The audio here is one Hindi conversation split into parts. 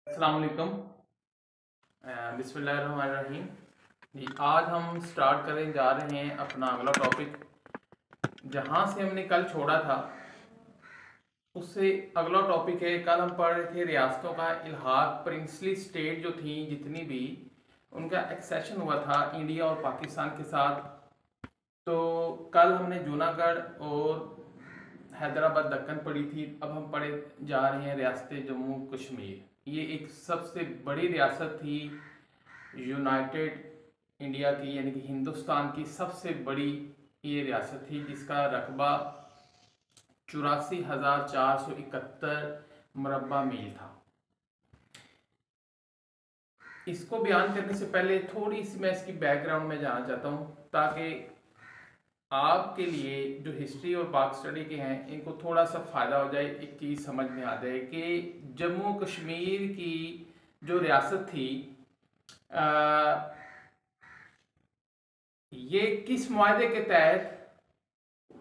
अस्सलाम वालेकुम। बिस्मिल्लाहिर्रहमानिर्रहीम। जी, आज हम स्टार्ट करने जा रहे हैं अपना अगला टॉपिक। जहाँ से हमने कल छोड़ा था उससे अगला टॉपिक है। कल हम पढ़ रहे थे रियासतों का इल्हाक, प्रिंसली स्टेट जो थी जितनी भी, उनका एक्सेशन हुआ था इंडिया और पाकिस्तान के साथ। तो कल हमने जूनागढ़ और हैदराबाद दक्कन पढ़ी थी। अब हम पढ़े जा रहे हैं रियासत जम्मू कश्मीर। ये एक सबसे बड़ी रियासत थी यूनाइटेड इंडिया की, यानी कि हिंदुस्तान की सबसे बड़ी ये रियासत थी, जिसका रकबा 84,471 मुरबा मील था। इसको बयान करने से पहले थोड़ी सी मैं इसकी बैकग्राउंड में जाना चाहता हूँ, ताकि आपके लिए जो हिस्ट्री और पाक स्टडी के हैं इनको थोड़ा सा फ़ायदा हो जाए, एक चीज़ समझ में आ जाए कि जम्मू कश्मीर की जो रियासत थी ये किस मुआहदे के तहत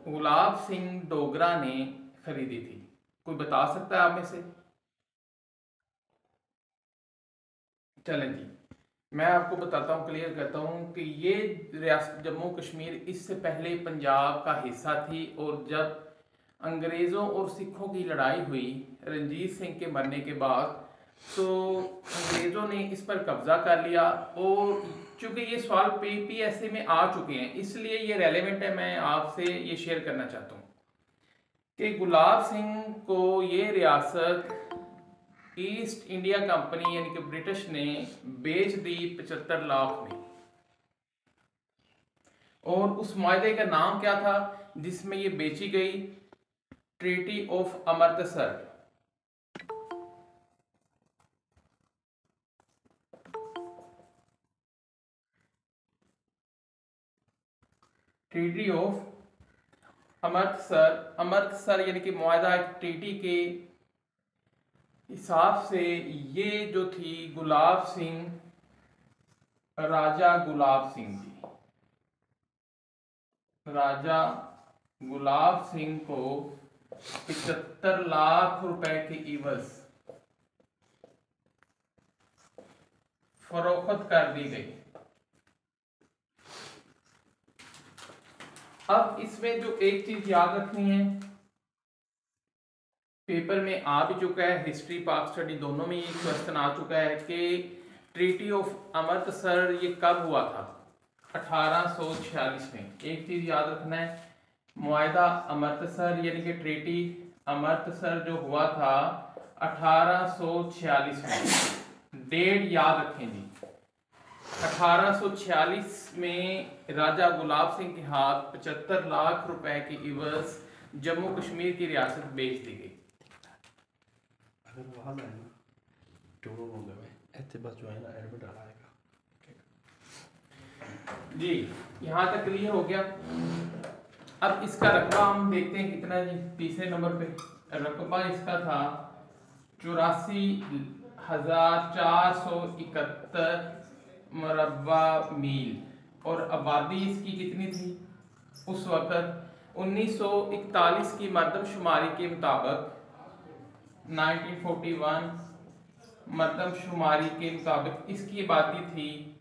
गुलाब सिंह डोगरा ने खरीदी थी? कोई बता सकता है आप में से? चलें जी, मैं आपको बताता हूँ, क्लियर करता हूँ कि ये रियासत जम्मू कश्मीर इससे पहले पंजाब का हिस्सा थी, और जब अंग्रेज़ों और सिखों की लड़ाई हुई रंजीत सिंह के मरने के बाद, तो अंग्रेज़ों ने इस पर कब्ज़ा कर लिया। और चूंकि ये सवाल पीपीएससी में आ चुके हैं, इसलिए ये रेलेवेंट है, मैं आपसे ये शेयर करना चाहता हूँ कि गुलाब सिंह को ये रियासत ईस्ट इंडिया कंपनी यानी कि ब्रिटिश ने बेच दी 75 लाख में। और उस मायदे का नाम क्या था जिसमें ये बेची गई? Treaty of Amritsar. Treaty of Amritsar. Amritsar यानी कि मुआहदा, एक ट्रीटी के हिसाब से ये जो थी गुलाब सिंह, राजा गुलाब सिंह जी, राजा गुलाब सिंह को 75 लाख रुपए के इवज फरोख्त कर दी गई। अब इसमें जो एक चीज याद रखनी है, पेपर में आ भी चुका है, हिस्ट्री पाक स्टडी दोनों में ये क्वेश्चन आ चुका है कि ट्रीटी ऑफ अमृतसर ये कब हुआ था? 1846 में। एक चीज याद रखना है, मुआहदा अमृतसर यानी कि ट्रीटी अमृतसर जो हुआ था 1846 में। डेट याद रखें जी। 1846 में राजा गुलाब सिंह के हाथ 75 लाख रुपए की इवज जम्मू कश्मीर की रियासत बेच दी गई। अगर वहाँ जाए ना तो हो गए ऐसे बस जो है ना एडमिट आ आएगा जी, यहाँ तक क्लियर हो गया। अब इसका रकबा हम देखते हैं कितना है जी। तीसरे नंबर पे रकबा इसका था 84,471 मुरबा मील, और आबादी इसकी कितनी थी उस वक़्त? 1941 की मरदमशुमारी के मुताबिक, 1941 मरदमशुमारी के मुताबिक इसकी आबादी थी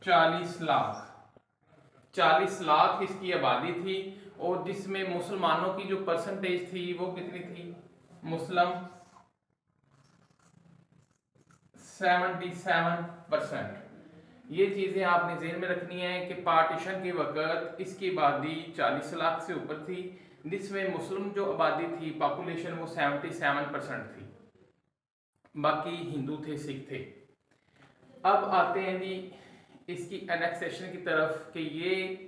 40 लाख। 40 लाख इसकी आबादी थी, और जिसमें मुसलमानों की जो परसेंटेज थी वो कितनी थी? मुस्लिम 77%। ये चीज़ें आपने ज़हन में रखनी है कि पार्टीशन के वक़्त इसकी आबादी 40 लाख से ऊपर थी, जिसमें मुस्लिम जो आबादी थी, पॉपुलेशन, वो 77% थी, बाकी हिंदू थे, सिख थे। अब आते हैं जी इसकी एनेक्सेशन की तरफ, कि ये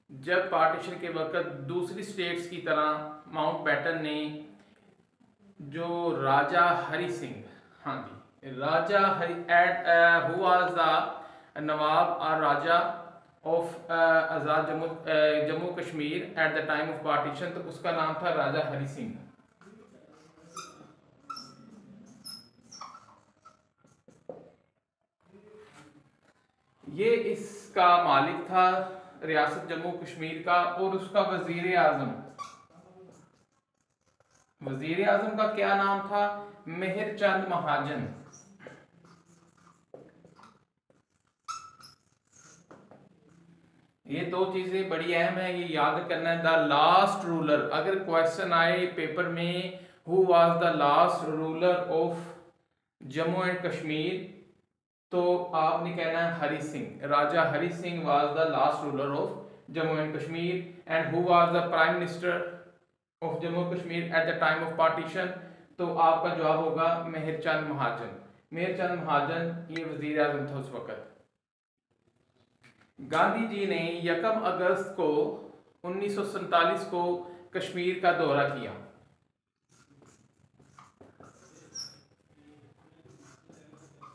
जब पार्टीशन के वक़्त दूसरी स्टेट्स की तरह माउंटबेटन ने जो राजा हरि सिंह, हाँ जी, Raja Hari who was the nawab और raja of Azad Jammu Kashmir at the time of partition, तो उसका नाम था राजा हरि सिंह। ये इसका मालिक था रियासत जम्मू कश्मीर का, और उसका वजीर आजम वजीर आजम का क्या नाम था? मेहर चंद महाजन। ये दो चीजें बड़ी अहम है, ये याद करना है। द लास्ट रूलर, अगर क्वेश्चन आए पेपर में who was the last ruler of Jammu and Kashmir, तो आपने कहना है Hari Singh. Raja Hari Singh was the last ruler of Jammu and Kashmir. And who was the prime minister of Jammu Kashmir at the time of partition, तो आपका जवाब होगा मेहर चंद महाजन। मेहर चंद महाजन ये वजीर आजम था उस वक्त। गांधी जी ने 1 अगस्त को 1947 को कश्मीर का दौरा किया।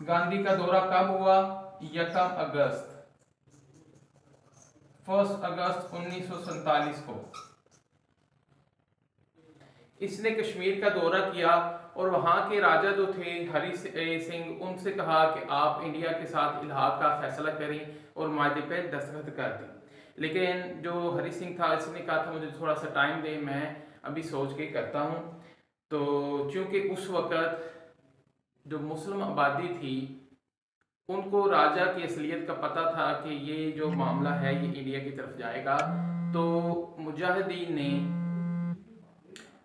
गांधी का दौरा कब हुआ? 1 अगस्त, 1 अगस्त 1947 को इसने कश्मीर का दौरा किया और वहां के राजा जो थे हरि सिंह, उनसे कहा कि आप इंडिया के साथ इलाहाक का फैसला करें और माहे पे दस्तखत कर दें। लेकिन जो हरि सिंह था इसने कहा था मुझे थोड़ा सा टाइम दें, मैं अभी सोच के करता हूँ। तो चूंकि उस वक़्त जो मुस्लिम आबादी थी उनको राजा की असलियत का पता था कि ये जो मामला है ये इंडिया की तरफ जाएगा, तो मुजाहिदीन ने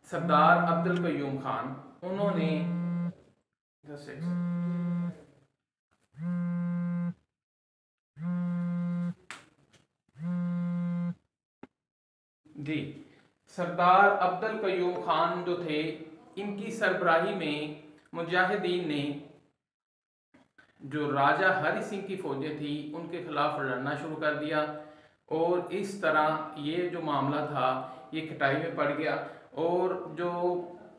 सरदार अब्दुल कयूम खान, उन्होंने जी सरदार अब्दुल कयूम खान जो थे, इनकी सरबराही में मुजाहिदीन ने जो राजा हरि सिंह की फौजें थी उनके खिलाफ लड़ना शुरू कर दिया और इस तरह ये जो मामला था ये खटाई में पड़ गया। और जो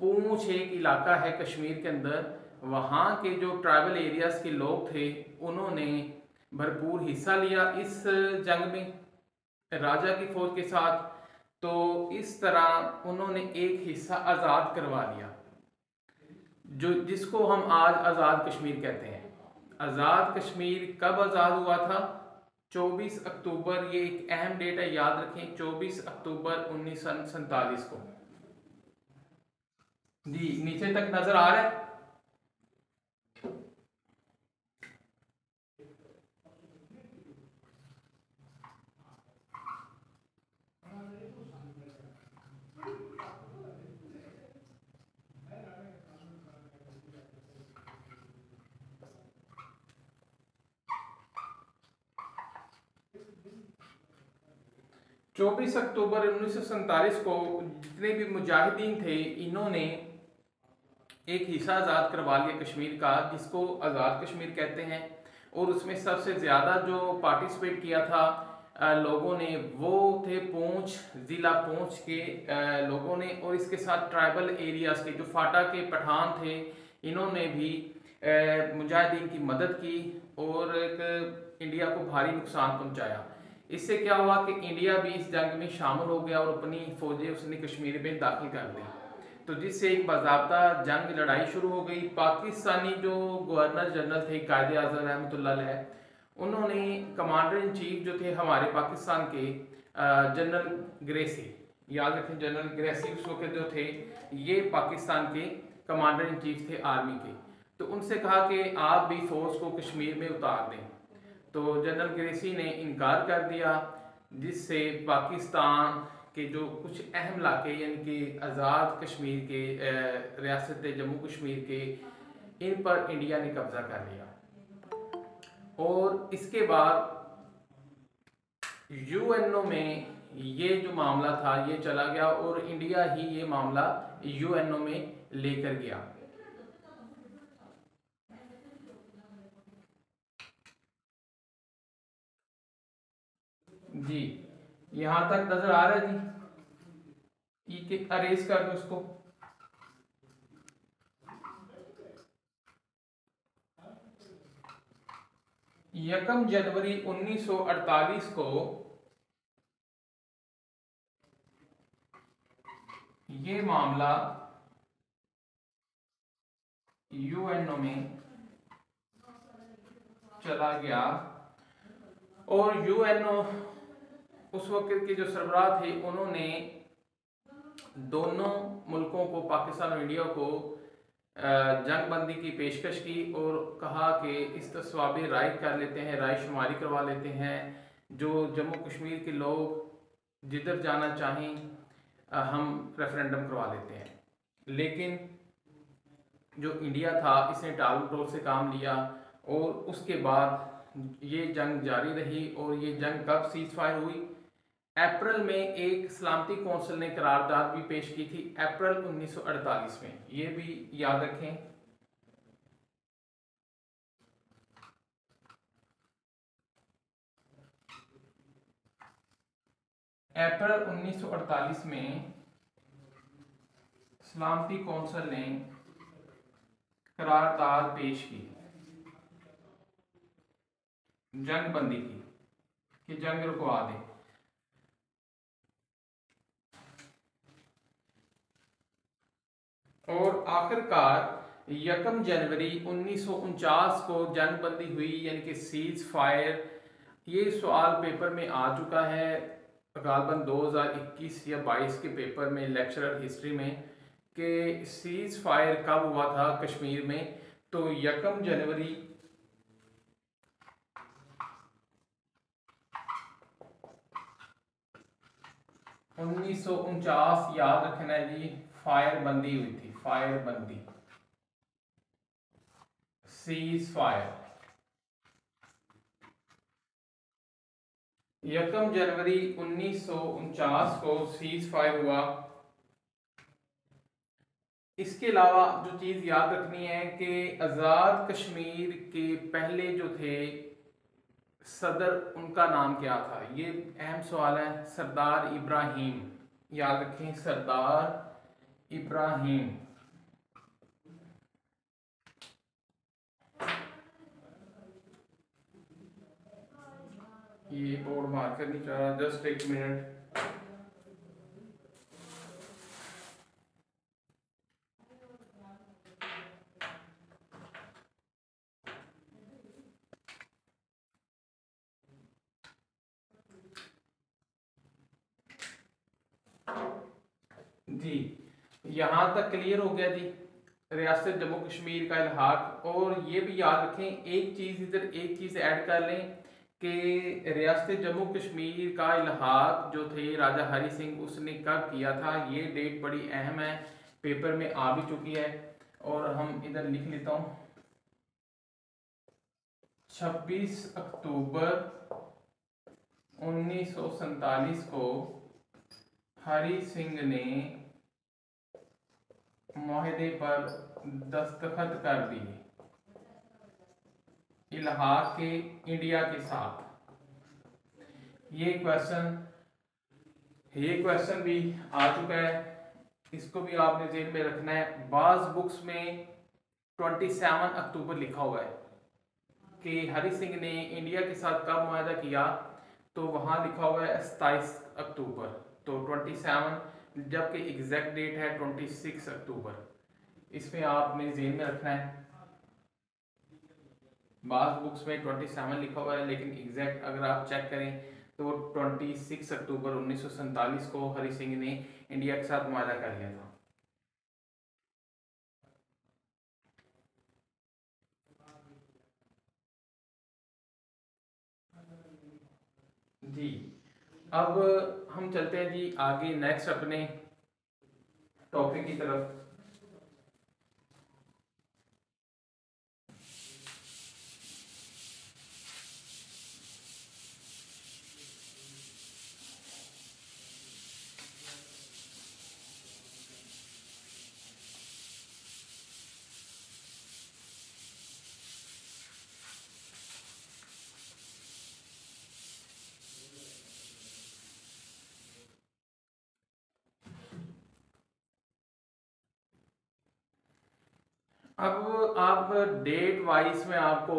पूंछ एक इलाका है कश्मीर के अंदर, वहाँ के जो ट्राइबल एरियाज के लोग थे उन्होंने भरपूर हिस्सा लिया इस जंग में राजा की फौज के साथ। तो इस तरह उन्होंने एक हिस्सा आज़ाद करवा लिया, जो जिसको हम आज आज़ाद कश्मीर कहते हैं। आज़ाद कश्मीर कब आज़ाद हुआ था? 24 अक्टूबर, ये एक अहम डेट है, याद रखें, 24 अक्टूबर 1947 को। जी नीचे तक नजर आ रहा है? 24 अक्टूबर 1947 को जितने भी मुजाहिदीन थे इन्होंने एक हिस्सा आज़ाद करवा लिया कश्मीर का, जिसको आज़ाद कश्मीर कहते हैं। और उसमें सबसे ज़्यादा जो पार्टिसिपेट किया था लोगों ने, वो थे पूंछ, ज़िला पूंछ के लोगों ने। और इसके साथ ट्राइबल एरियाज़ के जो फाटा के पठान थे, इन्होंने भी मुजाहिदीन की मदद की और एक इंडिया को भारी नुकसान पहुंचाया। इससे क्या हुआ कि इंडिया भी इस जंग में शामिल हो गया और अपनी फौजें उसने कश्मीर में दाखिल कर दी, तो जिससे एक बाज़ाब्ता जंग लड़ाई शुरू हो गई। पाकिस्तानी जो गवर्नर जनरल थे कायदे आज़म रहमतुल्लाह अलैह, उन्होंने कमांडर इन चीफ जो थे हमारे पाकिस्तान के जनरल ग्रेसी, याद रखें जनरल ग्रेसी उस वक्त जो थे ये पाकिस्तान के कमांडर इन चीफ थे आर्मी के, तो उनसे कहा कि आप भी फौज को कश्मीर में उतार दें। तो जनरल ग्रेसी ने इनकार कर दिया, जिससे पाकिस्तान के जो कुछ अहम इलाके यानी कि आज़ाद कश्मीर के रियासत जम्मू कश्मीर के, इन पर इंडिया ने कब्जा कर लिया। और इसके बाद यूएनओ में ये जो मामला था ये चला गया और इंडिया ही ये मामला यूएनओ में लेकर गया। जी यहां तक नजर आ रहा है जी? ये अरेज कर दो इसको। यकम जनवरी 1948 को ये मामला यूएनओ में चला गया और यूएनओ उस वक्त के जो सरबराह थे उन्होंने दोनों मुल्कों को, पाकिस्तान और इंडिया को जंग बंदी की पेशकश की और कहा कि इस्तिस्वाबी राय कर लेते हैं, राय शुमारी करवा लेते हैं, जो जम्मू कश्मीर के लोग जिधर जाना चाहें हम रेफरेंडम करवा लेते हैं। लेकिन जो इंडिया था इसने टाल मटोल से काम लिया और उसके बाद ये जंग जारी रही। और ये जंग कब सीज फायर हुई? अप्रैल में एक सलामती कौंसिल ने करारदाद भी पेश की थी, अप्रैल 1948 में, ये भी याद रखें। अप्रैल 1948 में सलामती कौंसिल ने करारदाद पेश की जंग बंदी की कि जंग रुकवा दें। और आखिरकार 1 जनवरी 1949 को जंग बंदी हुई, यानी कि सीज फायर। ये सवाल पेपर में आ चुका है गालबन 2021 या 22 के पेपर में, लेक्चरर हिस्ट्री में, कि सीज फायर कब हुआ था कश्मीर में। तो 1 जनवरी 1949 याद रखना है जी, फायर बंदी हुई थी, फायर बंदी, सीज फायर। 1 जनवरी 1949 को सीज फायर हुआ। इसके अलावा जो चीज़ याद रखनी है कि आज़ाद कश्मीर के पहले जो थे सदर, उनका नाम क्या था? ये अहम सवाल है। सरदार इब्राहिम, याद रखें, सरदार इब्राहिम। ये बोर्ड मार्कर नहीं चाह रहा, जस्ट 1 मिनट। जी, यहाँ तक क्लियर हो गया जी, रियासत जम्मू कश्मीर का इल्हाक। और ये भी याद रखें, एक चीज़ इधर, एक चीज़ ऐड कर लें कि रियासत जम्मू कश्मीर का इल्हाक जो थे राजा हरि सिंह, उसने कब किया था? ये डेट बड़ी अहम है, पेपर में आ भी चुकी है। और हम इधर लिख लेता हूँ, 26 अक्टूबर 1947 को हरि सिंह ने मुआहदे पर दस्तखत कर दिए इलाहाक के इंडिया के साथ। ये क्वेश्चन भी आ चुका है, इसको भी आपने ज़हन में रखना है। बाज़ बुक्स में 27 अक्टूबर लिखा हुआ है कि हरि सिंह ने इंडिया के साथ कब मुआहदा किया, तो वहाँ लिखा हुआ है 27 अक्टूबर, तो 27, जबकि एग्जैक्ट डेट है 26 अक्टूबर। इसमें आपने ज़हन में रखना है। बाज़ बुक्स में 27 लिखा हुआ है, लेकिन एग्जैक्ट अगर आप चेक करें तो 26 अक्टूबर 1947 को हरि सिंह ने इंडिया के साथ मुआहदा कर लिया था। जी, अब हम चलते हैं जी आगे नेक्स्ट अपने टॉपिक की तरफ। अब आप डेट वाइज में आपको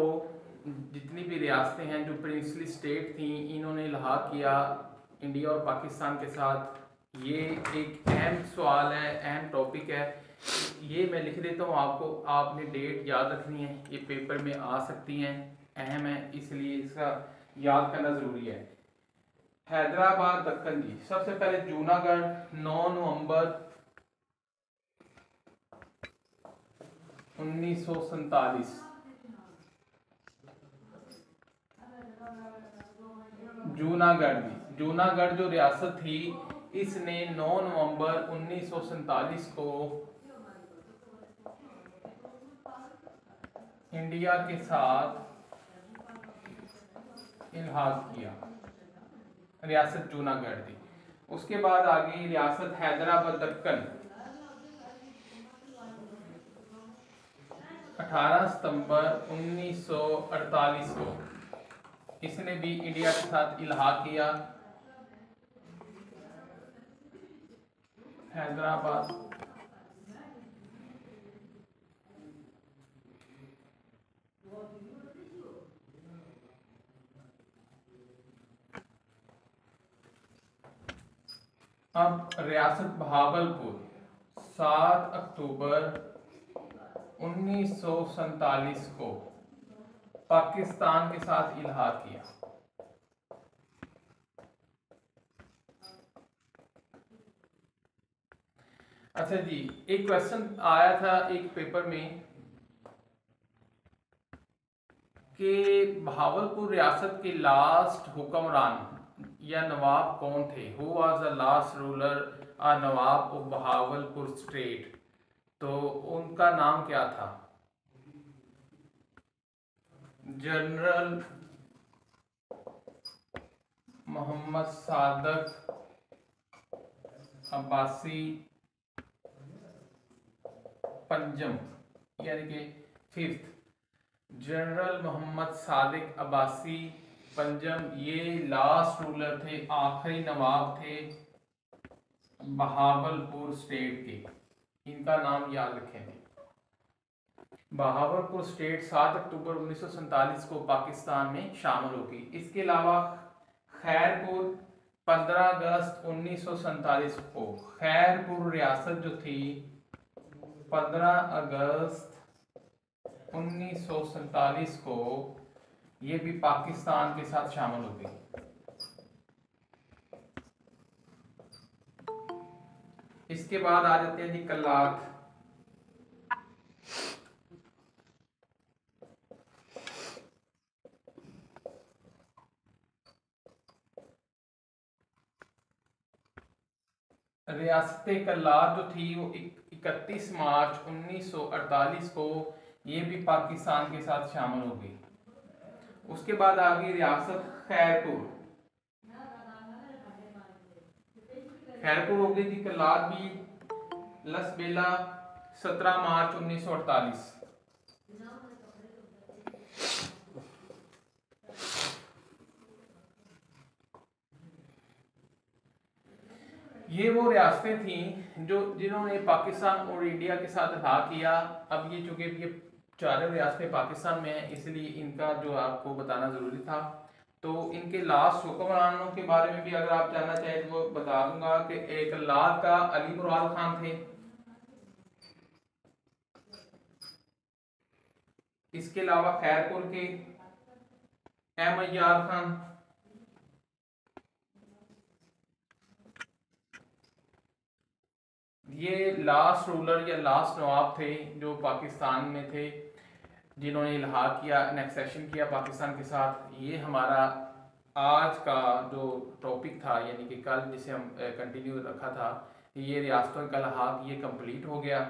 जितनी भी रियासतें हैं जो प्रिंसली स्टेट थी, इन्होंने इल्हाक किया इंडिया और पाकिस्तान के साथ। ये एक अहम सवाल है, अहम टॉपिक है, ये मैं लिख देता हूँ आपको। आपने डेट याद रखनी है, ये पेपर में आ सकती हैं, अहम है, इसलिए इसका याद करना ज़रूरी है। हैदराबाद दक्कन जी, सबसे पहले जूनागढ़ 9 नवंबर 1947। जूनागढ़ जो रियासत थी, इसने 9 नवंबर 1947 को इंडिया के साथ इल्हाक किया, रियासत जूनागढ़ थी। उसके बाद आ गई रियासत हैदराबाद दक्कन। 18 सितंबर 1948 को इसने भी इंडिया के साथ इल्हाक किया, हैदराबाद। अब रियासत बहावलपुर 7 अक्टूबर 1947 को पाकिस्तान के साथ इल्हाक किया। अच्छा जी, एक क्वेश्चन आया था एक पेपर में कि बहावलपुर रियासत के लास्ट हुक्मरान या नवाब कौन थे? Who was the last ruler और नवाब ऑफ बहावलपुर स्टेट? तो उनका नाम क्या था? जनरल मोहम्मद सादक अब्बासी पंजम, यानी कि 5th जनरल मोहम्मद सादिक अब्बासी पंजम, ये लास्ट रूलर थे, आखिरी नवाब थे बहावलपुर स्टेट के। इनका नाम याद रखेंगे। बहावलपुर स्टेट 7 अक्टूबर 1947 को पाकिस्तान में शामिल होगी। इसके अलावा खैरपुर 15 अगस्त 1947 को, खैरपुर रियासत जो थी 15 अगस्त 1947 को ये भी पाकिस्तान के साथ शामिल हो गई। इसके बाद आ जाते हैं जी कल्लात। रियासत कल्लात जो थी वो 31 मार्च 1948 को ये भी पाकिस्तान के साथ शामिल हो गई। उसके बाद आ गई रियासत खैरपुर। खैरपुर हो गई थी कल्लात भी, लसबेला 17 मार्च 1948। ये वो रियासतें थी जो जिन्होंने पाकिस्तान और इंडिया के साथ इल्हाक किया। अब ये चूंकि ये चारों रियासतें पाकिस्तान में हैं, इसलिए इनका जो आपको बताना ज़रूरी था। तो इनके लास्ट हुक्मरानों के बारे में भी अगर आप जानना चाहें तो वो बता दूंगा कि एक लाद का अली मुराद खान थे। इसके अलावा खैरपुर के अहमद यार खान, ये लास्ट रूलर या लास्ट नवाब थे जो पाकिस्तान में थे, जिन्होंने इल्हाक किया, एनेक्सेशन किया पाकिस्तान के साथ। ये हमारा आज का जो टॉपिक था, यानी कि कल जिसे हम कंटिन्यू रखा था, ये रियासतों का इल्हाक, ये कंप्लीट हो गया।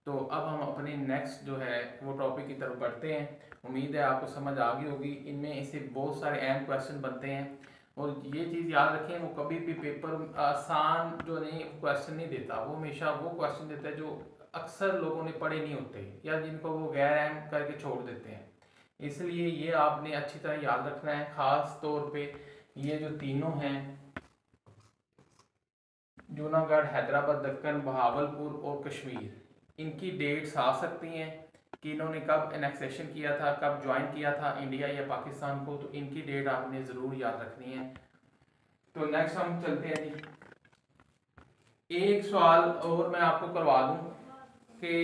तो अब हम अपने नेक्स्ट जो है वो टॉपिक की तरफ बढ़ते हैं। उम्मीद है आपको समझ आ गई होगी। इनमें इससे बहुत सारे अहम क्वेश्चन बनते हैं और ये चीज़ याद रखें, वो कभी भी पेपर आसान जो नहीं क्वेश्चन नहीं देता, वो हमेशा वो क्वेश्चन देता है जो अक्सर लोगों ने पढ़े नहीं होते या जिनको वो गैर अहम करके छोड़ देते हैं। इसलिए ये आपने अच्छी तरह याद रखना है। ख़ास तौर पे ये जो तीनों हैं, जूनागढ़, हैदराबाद, दक्कन, बहावलपुर और कश्मीर, इनकी डेट्स आ सकती हैं कि इन्होंने कब एनेक्सेशन किया था, कब ज्वाइन किया था इंडिया या पाकिस्तान को। तो इनकी डेट आपने ज़रूर याद रखनी है। तो नेक्स्ट हम चलते हैं जी। एक सवाल और मैं आपको करवा दूं कि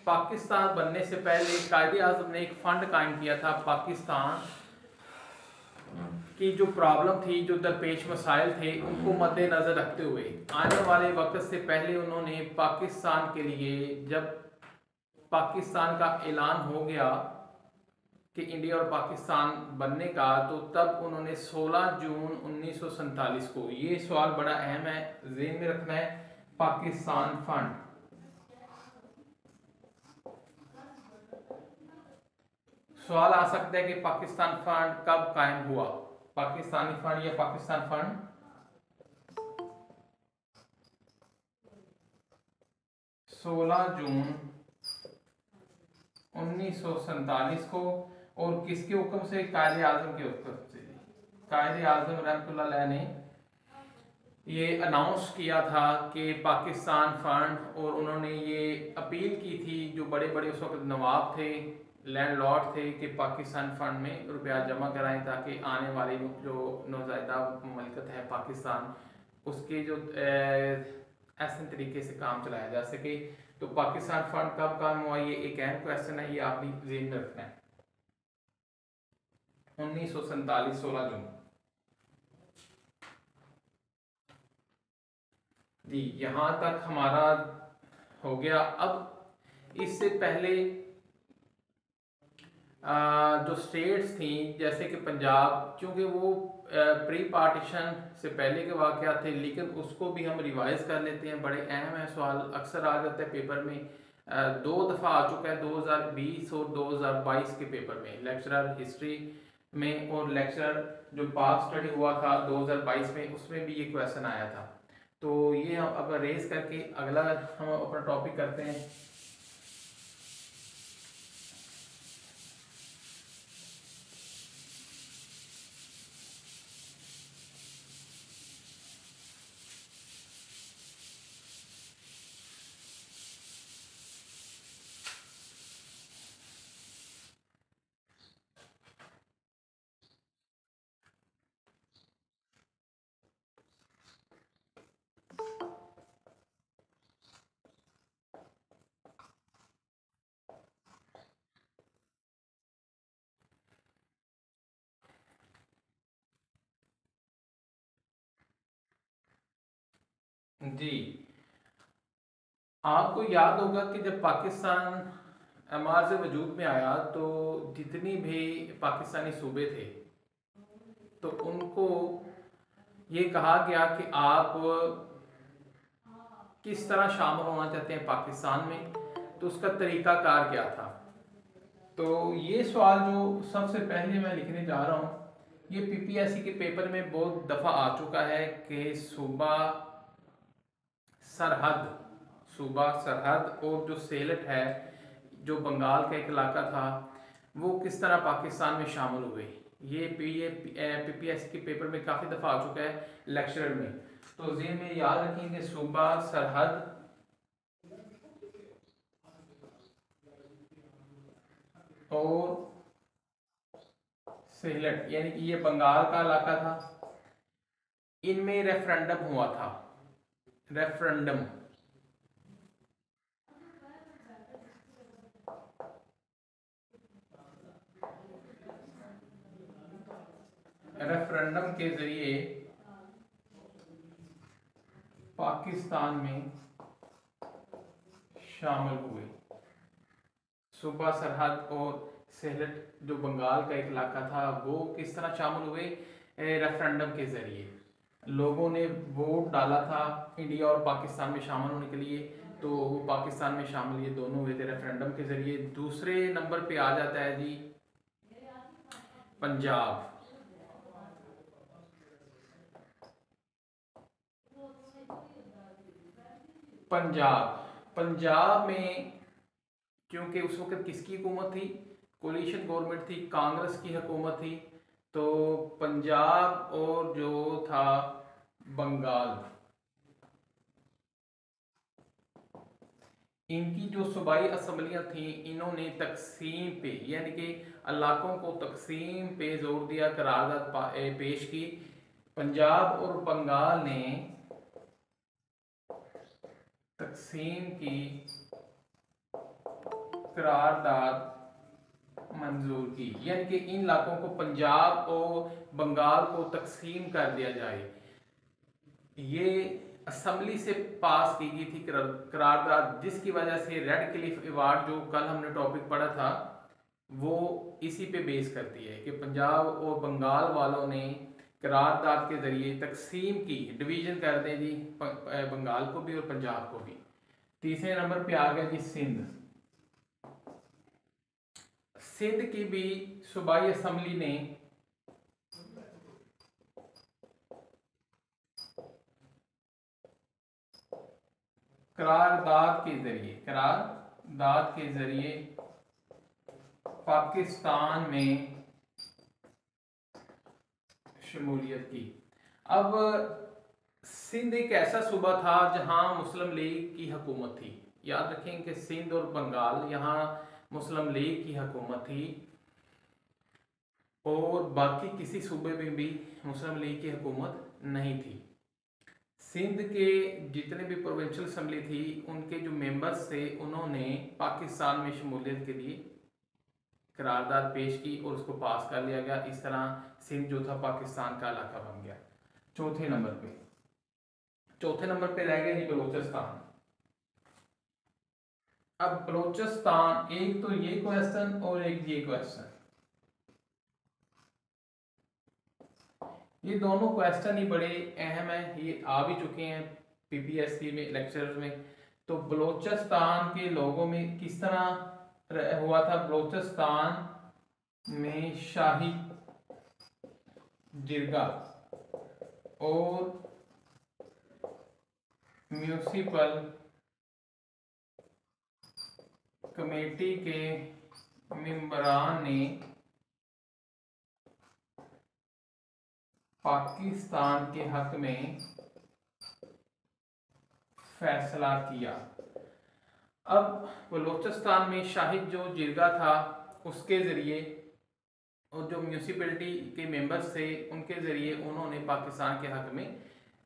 पाकिस्तान बनने से पहले कायदे आज़म ने एक फंड कायम किया था। पाकिस्तान की जो प्रॉब्लम थी, जो दरपेश मसाइल थे, उनको मद्देनज़र रखते हुए आने वाले वक्त से पहले उन्होंने पाकिस्तान के लिए जब पाकिस्तान का ऐलान हो गया कि इंडिया और पाकिस्तान बनने का, तो तब उन्होंने 16 जून 1947 को, ये सवाल बड़ा अहम है, ज़हन में रखना है, पाकिस्तान फंड, सवाल आ सकता है कि पाकिस्तान फंड कब कायम हुआ, पाकिस्तानी फंड या पाकिस्तान फंड 16 जून 1947 को, और किसके हुक्म से? कायदे आजम के हुक्म से। कायदे आजम रहमतुल्लाह अलैह ने ये अनाउंस किया था कि पाकिस्तान फंड, और उन्होंने ये अपील की थी जो बड़े बड़े उस वक्त नवाब थे, लैंडलॉर्ड थे, कि पाकिस्तान फंड में रुपया जमा कराएं ताकि आने वाली जो नौज़ायदा ममलकत है पाकिस्तान, उसके जो ऐसे तरीके से काम चलाया जा सके। तो पाकिस्तान फंड कब काम हुआ, ये एक अहम क्वेश्चन है, ये आपने ज़हन में रखना है। 1947 16 जून जी, यहां तक हमारा हो गया। अब इससे पहले जो स्टेट्स थी जैसे कि पंजाब, क्योंकि वो प्री पार्टीशन से पहले के वाक़यात थे, लेकिन उसको भी हम रिवाइज कर लेते हैं, बड़े अहम है, सवाल अक्सर आ जाता है पेपर में, 2 दफ़ा आ चुका है, 2020 और 2022 के पेपर में, लेक्चरर हिस्ट्री में, और लेक्चरर जो पाक स्टडी हुआ था 2022 में, उसमें भी ये क्वेश्चन आया था। तो ये हम अब रेस करके अगला हम अपना टॉपिक करते हैं। जी, आपको याद होगा कि जब पाकिस्तान अमाज वजूद में आया तो जितनी भी पाकिस्तानी सूबे थे तो उनको ये कहा गया कि आप किस तरह शामिल होना चाहते हैं पाकिस्तान में, तो उसका तरीकाकार क्या था। तो ये सवाल जो सबसे पहले मैं लिखने जा रहा हूँ, ये पीपीएससी के पेपर में बहुत दफ़ा आ चुका है कि सूबा सरहद और जो सेलट है, जो बंगाल का एक इलाका था, वो किस तरह पाकिस्तान में शामिल हुए। ये पीपीएससी के पेपर में काफ़ी दफ़ा आ चुका है लेक्चर में, तो ज़हन में याद रखेंगे सूबा सरहद और सेलट, यानी कि ये बंगाल का इलाका था, इनमें रेफरेंडम हुआ था। रेफरेंडम के जरिए पाकिस्तान में शामिल हुए। सूबा सरहद और सेलट जो बंगाल का एक इलाका था, वो किस तरह शामिल हुए? रेफरेंडम के जरिए लोगों ने वोट डाला था इंडिया और पाकिस्तान में शामिल होने के लिए, तो वो पाकिस्तान में शामिल ये दोनों हुए थे रेफरेंडम के जरिए। दूसरे नंबर पे आ जाता है जी पंजाब। पंजाब में क्योंकि उस वक्त किसकी हुकूमत थी? कोलिशन गवर्नमेंट थी, कांग्रेस की हुकूमत थी। तो पंजाब और जो था बंगाल, इनकी जो सूबाई असम्बलियाँ थी, इन्होंने तकसीम पे, यानी कि इलाकों को तकसीम पे जोर दिया, करारदाद पेश की। पंजाब और बंगाल ने तकसीम की करारदाद मंजूर की, यानी कि इन इलाकों को पंजाब और बंगाल को तकसीम कर दिया जाए। ये असम्बली से पास की गई थी करारदाद, जिसकी वजह से रेड क्लिफ अवार्ड जो कल हमने टॉपिक पढ़ा था वो इसी पे बेस करती है कि पंजाब और बंगाल वालों ने करारदाद के जरिए तकसीम की, डिवीजन कर दें जी बंगाल को भी और पंजाब को भी। तीसरे नंबर पे आ गया जी सिंध। सिंध की भी सूबाई असम्बली ने करारदाद के जरिए पाकिस्तान में शमूलियत की। अब सिंध एक ऐसा सूबा था जहां मुस्लिम लीग की हुकूमत थी। याद रखें कि सिंध और बंगाल यहाँ मुस्लिम लीग की हुकूमत थी और बाकी किसी सूबे में भी मुस्लिम लीग की हुकूमत नहीं थी। सिंध के जितने भी प्रोविंशियल असम्बली थी उनके जो मेंबर्स थे उन्होंने पाकिस्तान में शमूलियत के लिए करारदाद पेश की और उसको पास कर लिया गया। इस तरह सिंध जो था पाकिस्तान का इलाका बन गया। चौथे नंबर पे रह गया जी बलोचिस्तान। अब बलोचिस्तान, एक तो ये क्वेश्चन और एक ये क्वेश्चन, ये दोनों क्वेश्चन ही बड़े अहम है, ये आ भी चुके हैं पीपीएससी में लेक्चर्स में। तो बलोचिस्तान के लोगों में किस तरह हुआ था? बलोचिस्तान में शाही जिरगा और म्यूनिसिपल कमेटी के मेंबरान ने पाकिस्तान के हक में फैसला किया। अब बलोचिस्तान में शाही जो जिरगा था उसके ज़रिए और जो म्यूनिसिपैलिटी के मेंबर्स थे उनके ज़रिए उन्होंने पाकिस्तान के हक में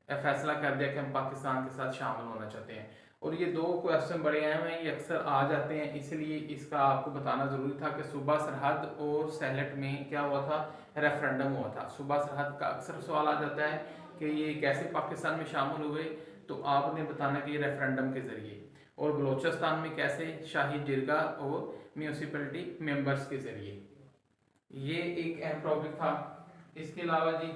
फैसला कर दिया कि हम पाकिस्तान के साथ शामिल होना चाहते हैं। और ये दो क्वेश्चन बड़े अहम हैं, ये अक्सर आ जाते हैं, इसलिए इसका आपको बताना ज़रूरी था कि सूबा सरहद और सैलेट में क्या हुआ था? रेफरेंडम हुआ था। सूबा सरहद का अक्सर सवाल आ जाता है कि ये कैसे पाकिस्तान में शामिल हुए, तो आपने बताना कि ये रेफरेंडम के ज़रिए, और बलोचिस्तान में कैसे? शाही जिरगा और म्यूनिसिपैलिटी मेंबर्स के ज़रिए। ये एक अहम टॉपिक था। इसके अलावा जी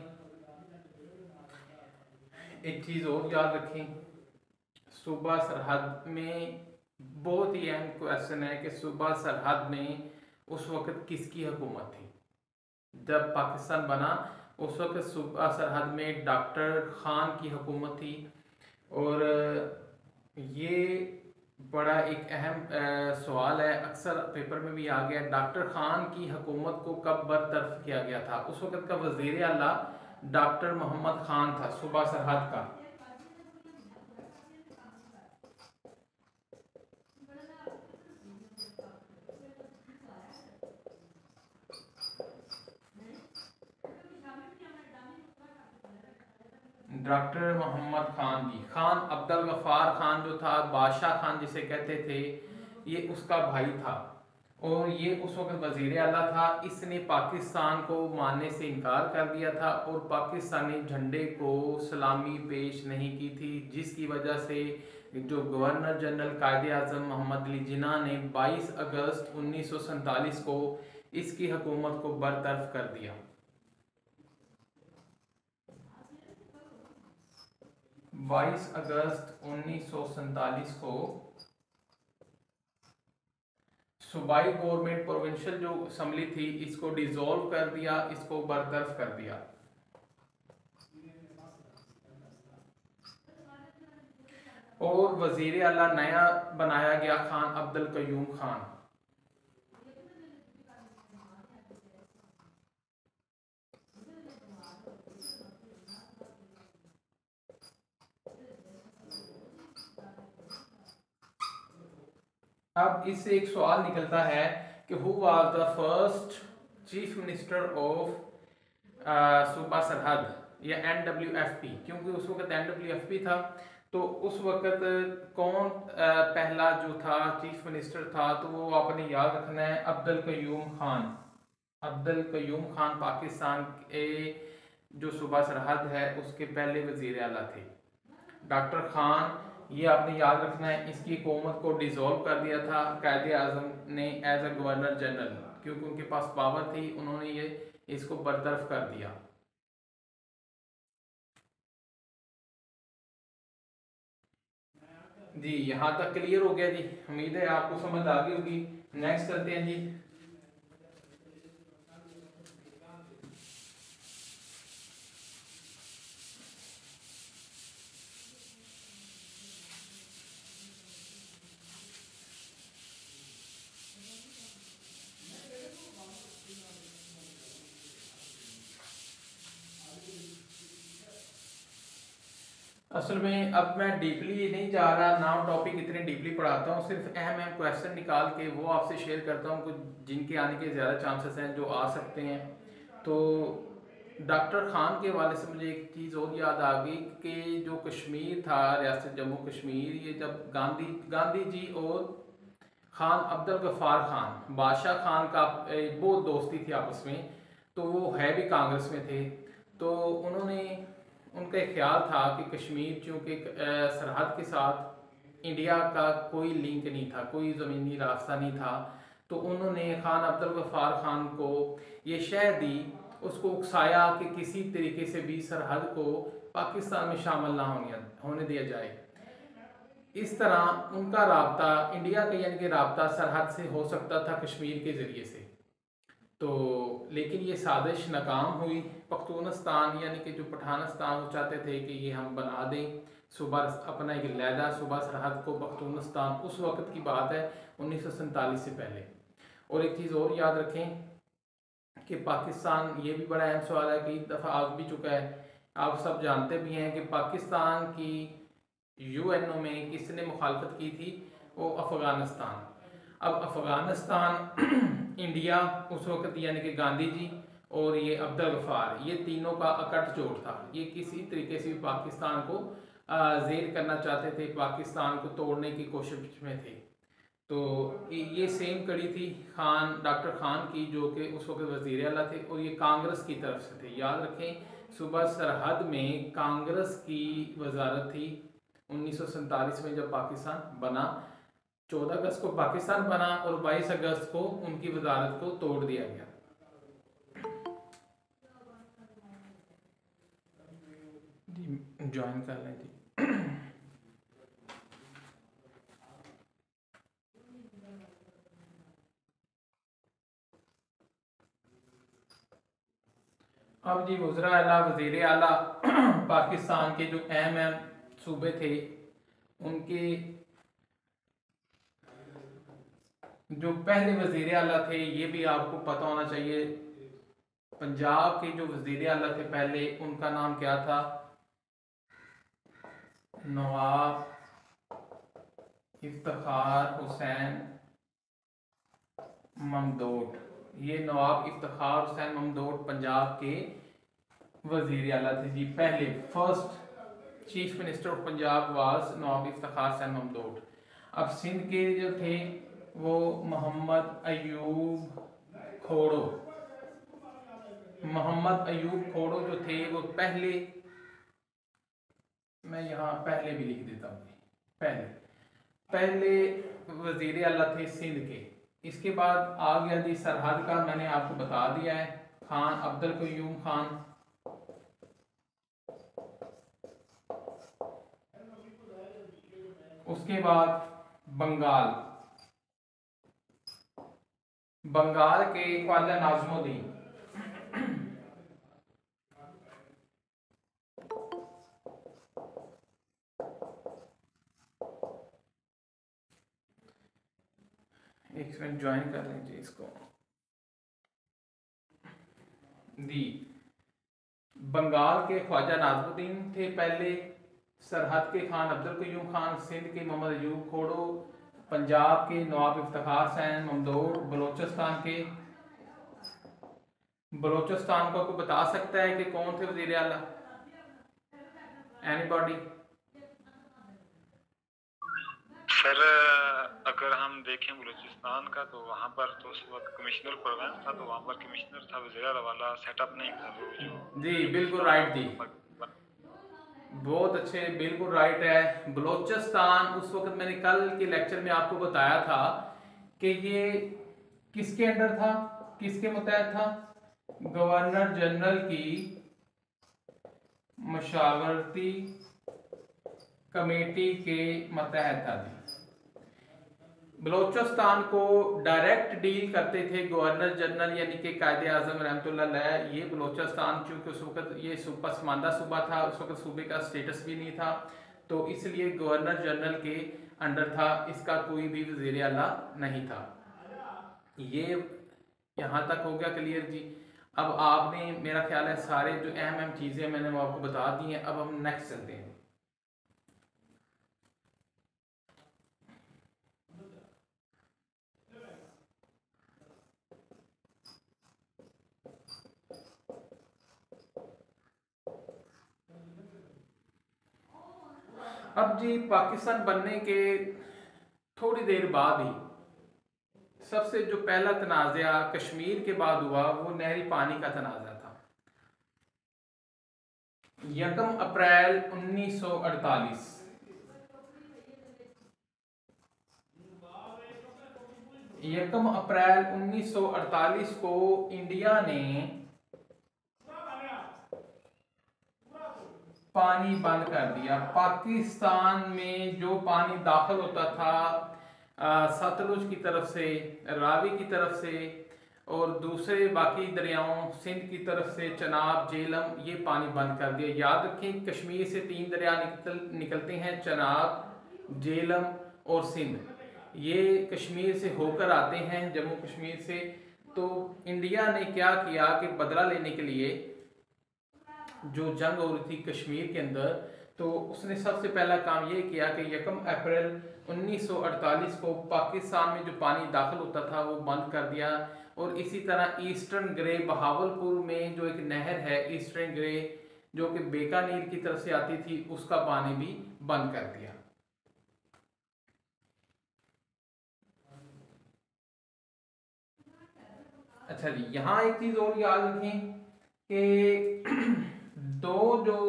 एक चीज़ और याद रखें, सूबा सरहद में बहुत ही अहम क्वेश्चन है कि सूबा सरहद में उस वक़्त किसकी हुकूमत थी? जब पाकिस्तान बना उस वक़्त सूबा सरहद में डॉक्टर ख़ान की हुकूमत थी। और ये बड़ा एक अहम सवाल है, अक्सर पेपर में भी आ गया। डॉक्टर ख़ान की हुकूमत को कब बरतरफ किया गया था? उस वक़्त का वज़ीर आला डॉक्टर मोहम्मद ख़ान था सूबा सरहद का। डॉक्टर मोहम्मद ख़ान जी, खान अब्दुल गफ़ार ख़ान जो था, बादशाह ख़ान जिसे कहते थे, ये उसका भाई था और ये उस वक्त वज़ीर आला था। इसने पाकिस्तान को मानने से इनकार कर दिया था और पाकिस्तानी झंडे को सलामी पेश नहीं की थी, जिसकी वजह से जो गवर्नर जनरल कायदे आज़म मोहम्मद अली जिन्ना ने 22 अगस्त 1947 को इसकी हुकूमत को बरतरफ कर दिया। 22 अगस्त 1947 को सूबाई गवर्नमेंट प्रोविंशियल जो असम्बली थी इसको डिसॉल्व कर दिया, इसको बरतरफ कर दिया। और वजीर आला नया बनाया गया खान अब्दुल कयूम खान। अब इससे एक सवाल निकलता है कि who was the first chief minister of सूबा सरहद या NWFP, क्योंकि उस वक्त NWFP था। तो उस वक्त कौन पहला जो था चीफ मिनिस्टर था, तो वो आपने याद रखना है अब्दुल कयूम खान। अब्दुल कयूम खान पाकिस्तान के जो सूबा सरहद है उसके पहले वजीर आला थे। डॉक्टर खान, ये आपने याद रखना है, इसकी हुकूमत को डिसॉल्व कर दिया था कायदे आज़म ने एज अ गवर्नर जनरल, क्योंकि उनके पास पावर थी, उन्होंने ये इसको बरतरफ कर दिया। जी यहाँ तक क्लियर हो गया जी, उम्मीद है आपको समझ आ गई होगी। नेक्स्ट करते हैं जी। असल में अब मैं डीपली नहीं जा रहा, ना टॉपिक इतने डीपली पढ़ाता हूँ, सिर्फ अहम अहम क्वेश्चन निकाल के वो आपसे शेयर करता हूँ, कुछ जिनके आने के ज़्यादा चांसेस हैं, जो आ सकते हैं। तो डॉक्टर खान के हवाले से मुझे एक चीज़ और याद आ गई कि जो कश्मीर था, रियासत जम्मू कश्मीर, ये जब गांधी जी और खान अब्दुल गफ्फार खान, बादशाह खान का बहुत दोस्ती थी आपस में, तो वो है भी कांग्रेस में थे। तो उन्होंने, उनका एक ख्याल था कि कश्मीर चूँकि सरहद के साथ इंडिया का कोई लिंक नहीं था, कोई ज़मीनी रास्ता नहीं था, तो उन्होंने खान अब्दुल गफ्फार खान को ये शह दी, उसको उकसाया कि किसी तरीके से भी सरहद को पाकिस्तान में शामिल ना होने दिया जाए। इस तरह उनका राब्ता इंडिया का यानी कि राब्ता सरहद से हो सकता था कश्मीर के ज़रिए से। तो लेकिन ये साजिश नाकाम हुई। पख्तूनस्तान यानी कि जो पठानस्तान, वो चाहते थे कि ये हम बना दें सूबा, अपना एक लहदा सूबा सरहद को पख्तूनस्तान। उस वक़्त की बात है 1947 से पहले। और एक चीज़ और याद रखें कि पाकिस्तान, ये भी बड़ा अहम सवाल है, कई दफ़ा आ भी चुका है, आप सब जानते भी हैं कि पाकिस्तान की यूएनओ में किसने मुखालफत की थी, वो अफ़गानिस्तान। अब अफ़गानिस्तान इंडिया उस वक़्त यानी कि गांधी जी और ये अब्दुल गफ्फार, ये तीनों का अकट जोड़ था। ये किसी तरीके से भी पाकिस्तान को ज़ेर करना चाहते थे, पाकिस्तान को तोड़ने की कोशिश में थे। तो ये सेम कड़ी थी डॉक्टर खान की, जो कि उस वक्त वज़ीर आला थे, और ये कांग्रेस की तरफ से थे। याद रखें, सुबह सरहद में कांग्रेस की वजारत थी 1947 में जब पाकिस्तान बना। 14 अगस्त को पाकिस्तान बना और 22 अगस्त को उनकी वजारत को तोड़ दिया गया। ज्वाइन कर लें जी। अब जी वज़ीर आला, वज़ीर आला पाकिस्तान के जो अहम अहम सूबे थे, उनके जो पहले वज़ीर आला थे, ये भी आपको पता होना चाहिए। पंजाब के जो वज़ीर आला थे पहले, उनका नाम क्या था? नवाब इफ्तिखार हुसैन ममदोट। ये नवाब इफ्तिखार हुसैन ममदोट पंजाब के वज़ीर आला थे जी। पहले first chief minister of Punjab was Nawab Iftikhar Hussain Mamdot. अब सिंध के जो थे वो मोहम्मद अयूब खोड़ो। मोहम्मद अयूब खोड़ो जो थे वो पहले, मैं यहाँ पहले भी लिख देता हूँ, पहले वज़ीर आला थे सिंध के। इसके बाद आ गया जी सरहद का, मैंने आपको बता दिया है, खान अब्दुल कयूम खान। उसके बाद बंगाल के ख्वाजा नाज़मुद्दीन। एक मिनट ज्वाइन कर लीजिए इसको दी। बंगाल के ख्वाजा नाज़मुद्दीन थे पहले, सरहद के खान अब्दुल कयूम खान, सिंध के मोहम्मद अयूब खोड़ो, पंजाब के नवाब इफ्तिखार हुसैन ममदोट, बलोचिस्तान को कोई बता सकता है कि कौन थे वज़ीर आला? एनीबॉडी? सर अगर हम देखें बलूचिस्तान का, तो वहाँ पर तो उस वक्त कमिश्नर प्रोविंस था, तो वहाँ पर कमिश्नर था, वज़ीर आला वाला सेटअप नहीं था। तो जो जी बिल्कुल राइट जी। बहुत अच्छे, बिल्कुल राइट है। बलोचिस्तान उस वक्त मैंने कल के लेक्चर में आपको बताया था कि ये किसके अंडर था, किसके मुतहत था? गवर्नर जनरल की मशावरती कमेटी के मतहत था जी। बलोचिस्तान को डायरेक्ट डील करते थे गवर्नर जनरल यानी कि कायदे आजम रहमतुल्लाह अलैह। ये बलोचिस्तान चूंकि उस वक्त ये पसमानदा सूबा था, उस वक्त सूबे का स्टेटस भी नहीं था, तो इसलिए गवर्नर जनरल के अंडर था, इसका कोई भी वज़ीर आला नहीं था। ये यहाँ तक हो गया क्लियर जी। अब आपने मेरा ख्याल है सारे जो अहम अहम चीज़ें मैंने वो आपको बता दी हैं। अब हम नेक्स्ट चलते हैं। अब जी पाकिस्तान बनने के थोड़ी देर बाद ही सबसे जो पहला तनाज़ा कश्मीर के बाद हुआ वो नहरी पानी का तनाज़ा था। 1 अप्रैल 1948 1 अप्रैल 1948 को इंडिया ने पानी बंद कर दिया। पाकिस्तान में जो पानी दाखिल होता था सतलुज की तरफ से, रावी की तरफ से और दूसरे बाकी दरियाओं सिंध की तरफ से, चनाब, जेलम, ये पानी बंद कर दिया। याद रखें कश्मीर से 3 दरिया निकलते हैं, चनाब, जेलम और सिंध। ये कश्मीर से होकर आते हैं, जम्मू कश्मीर से। तो इंडिया ने क्या किया कि बदला लेने के लिए जो जंग हो रही थी कश्मीर के अंदर, तो उसने सबसे पहला काम ये किया कि 1 अप्रैल 1948 को पाकिस्तान में जो पानी दाखिल होता था वो बंद कर दिया। और इसी तरह ईस्टर्न ग्रे बहावलपुर में जो एक नहर है ईस्टर्न ग्रे जो कि बीकानेर की तरफ से आती थी, उसका पानी भी बंद कर दिया। अच्छा जी, यहाँ एक चीज और याद रखें कि दो जो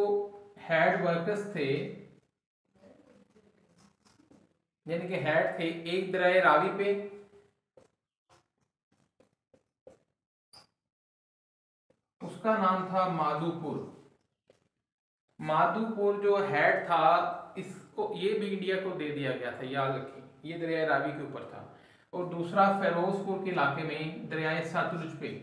हेड वर्कर्स थे यानी कि हेड थे, एक दरिया रावी पे उसका नाम था माधुपुर। माधुपुर जो हेड था इसको ये भी इंडिया को दे दिया गया था, याद रखें, ये दरिया रावी के ऊपर था। और दूसरा फिरोजपुर के इलाके में दरिया सतलुज पे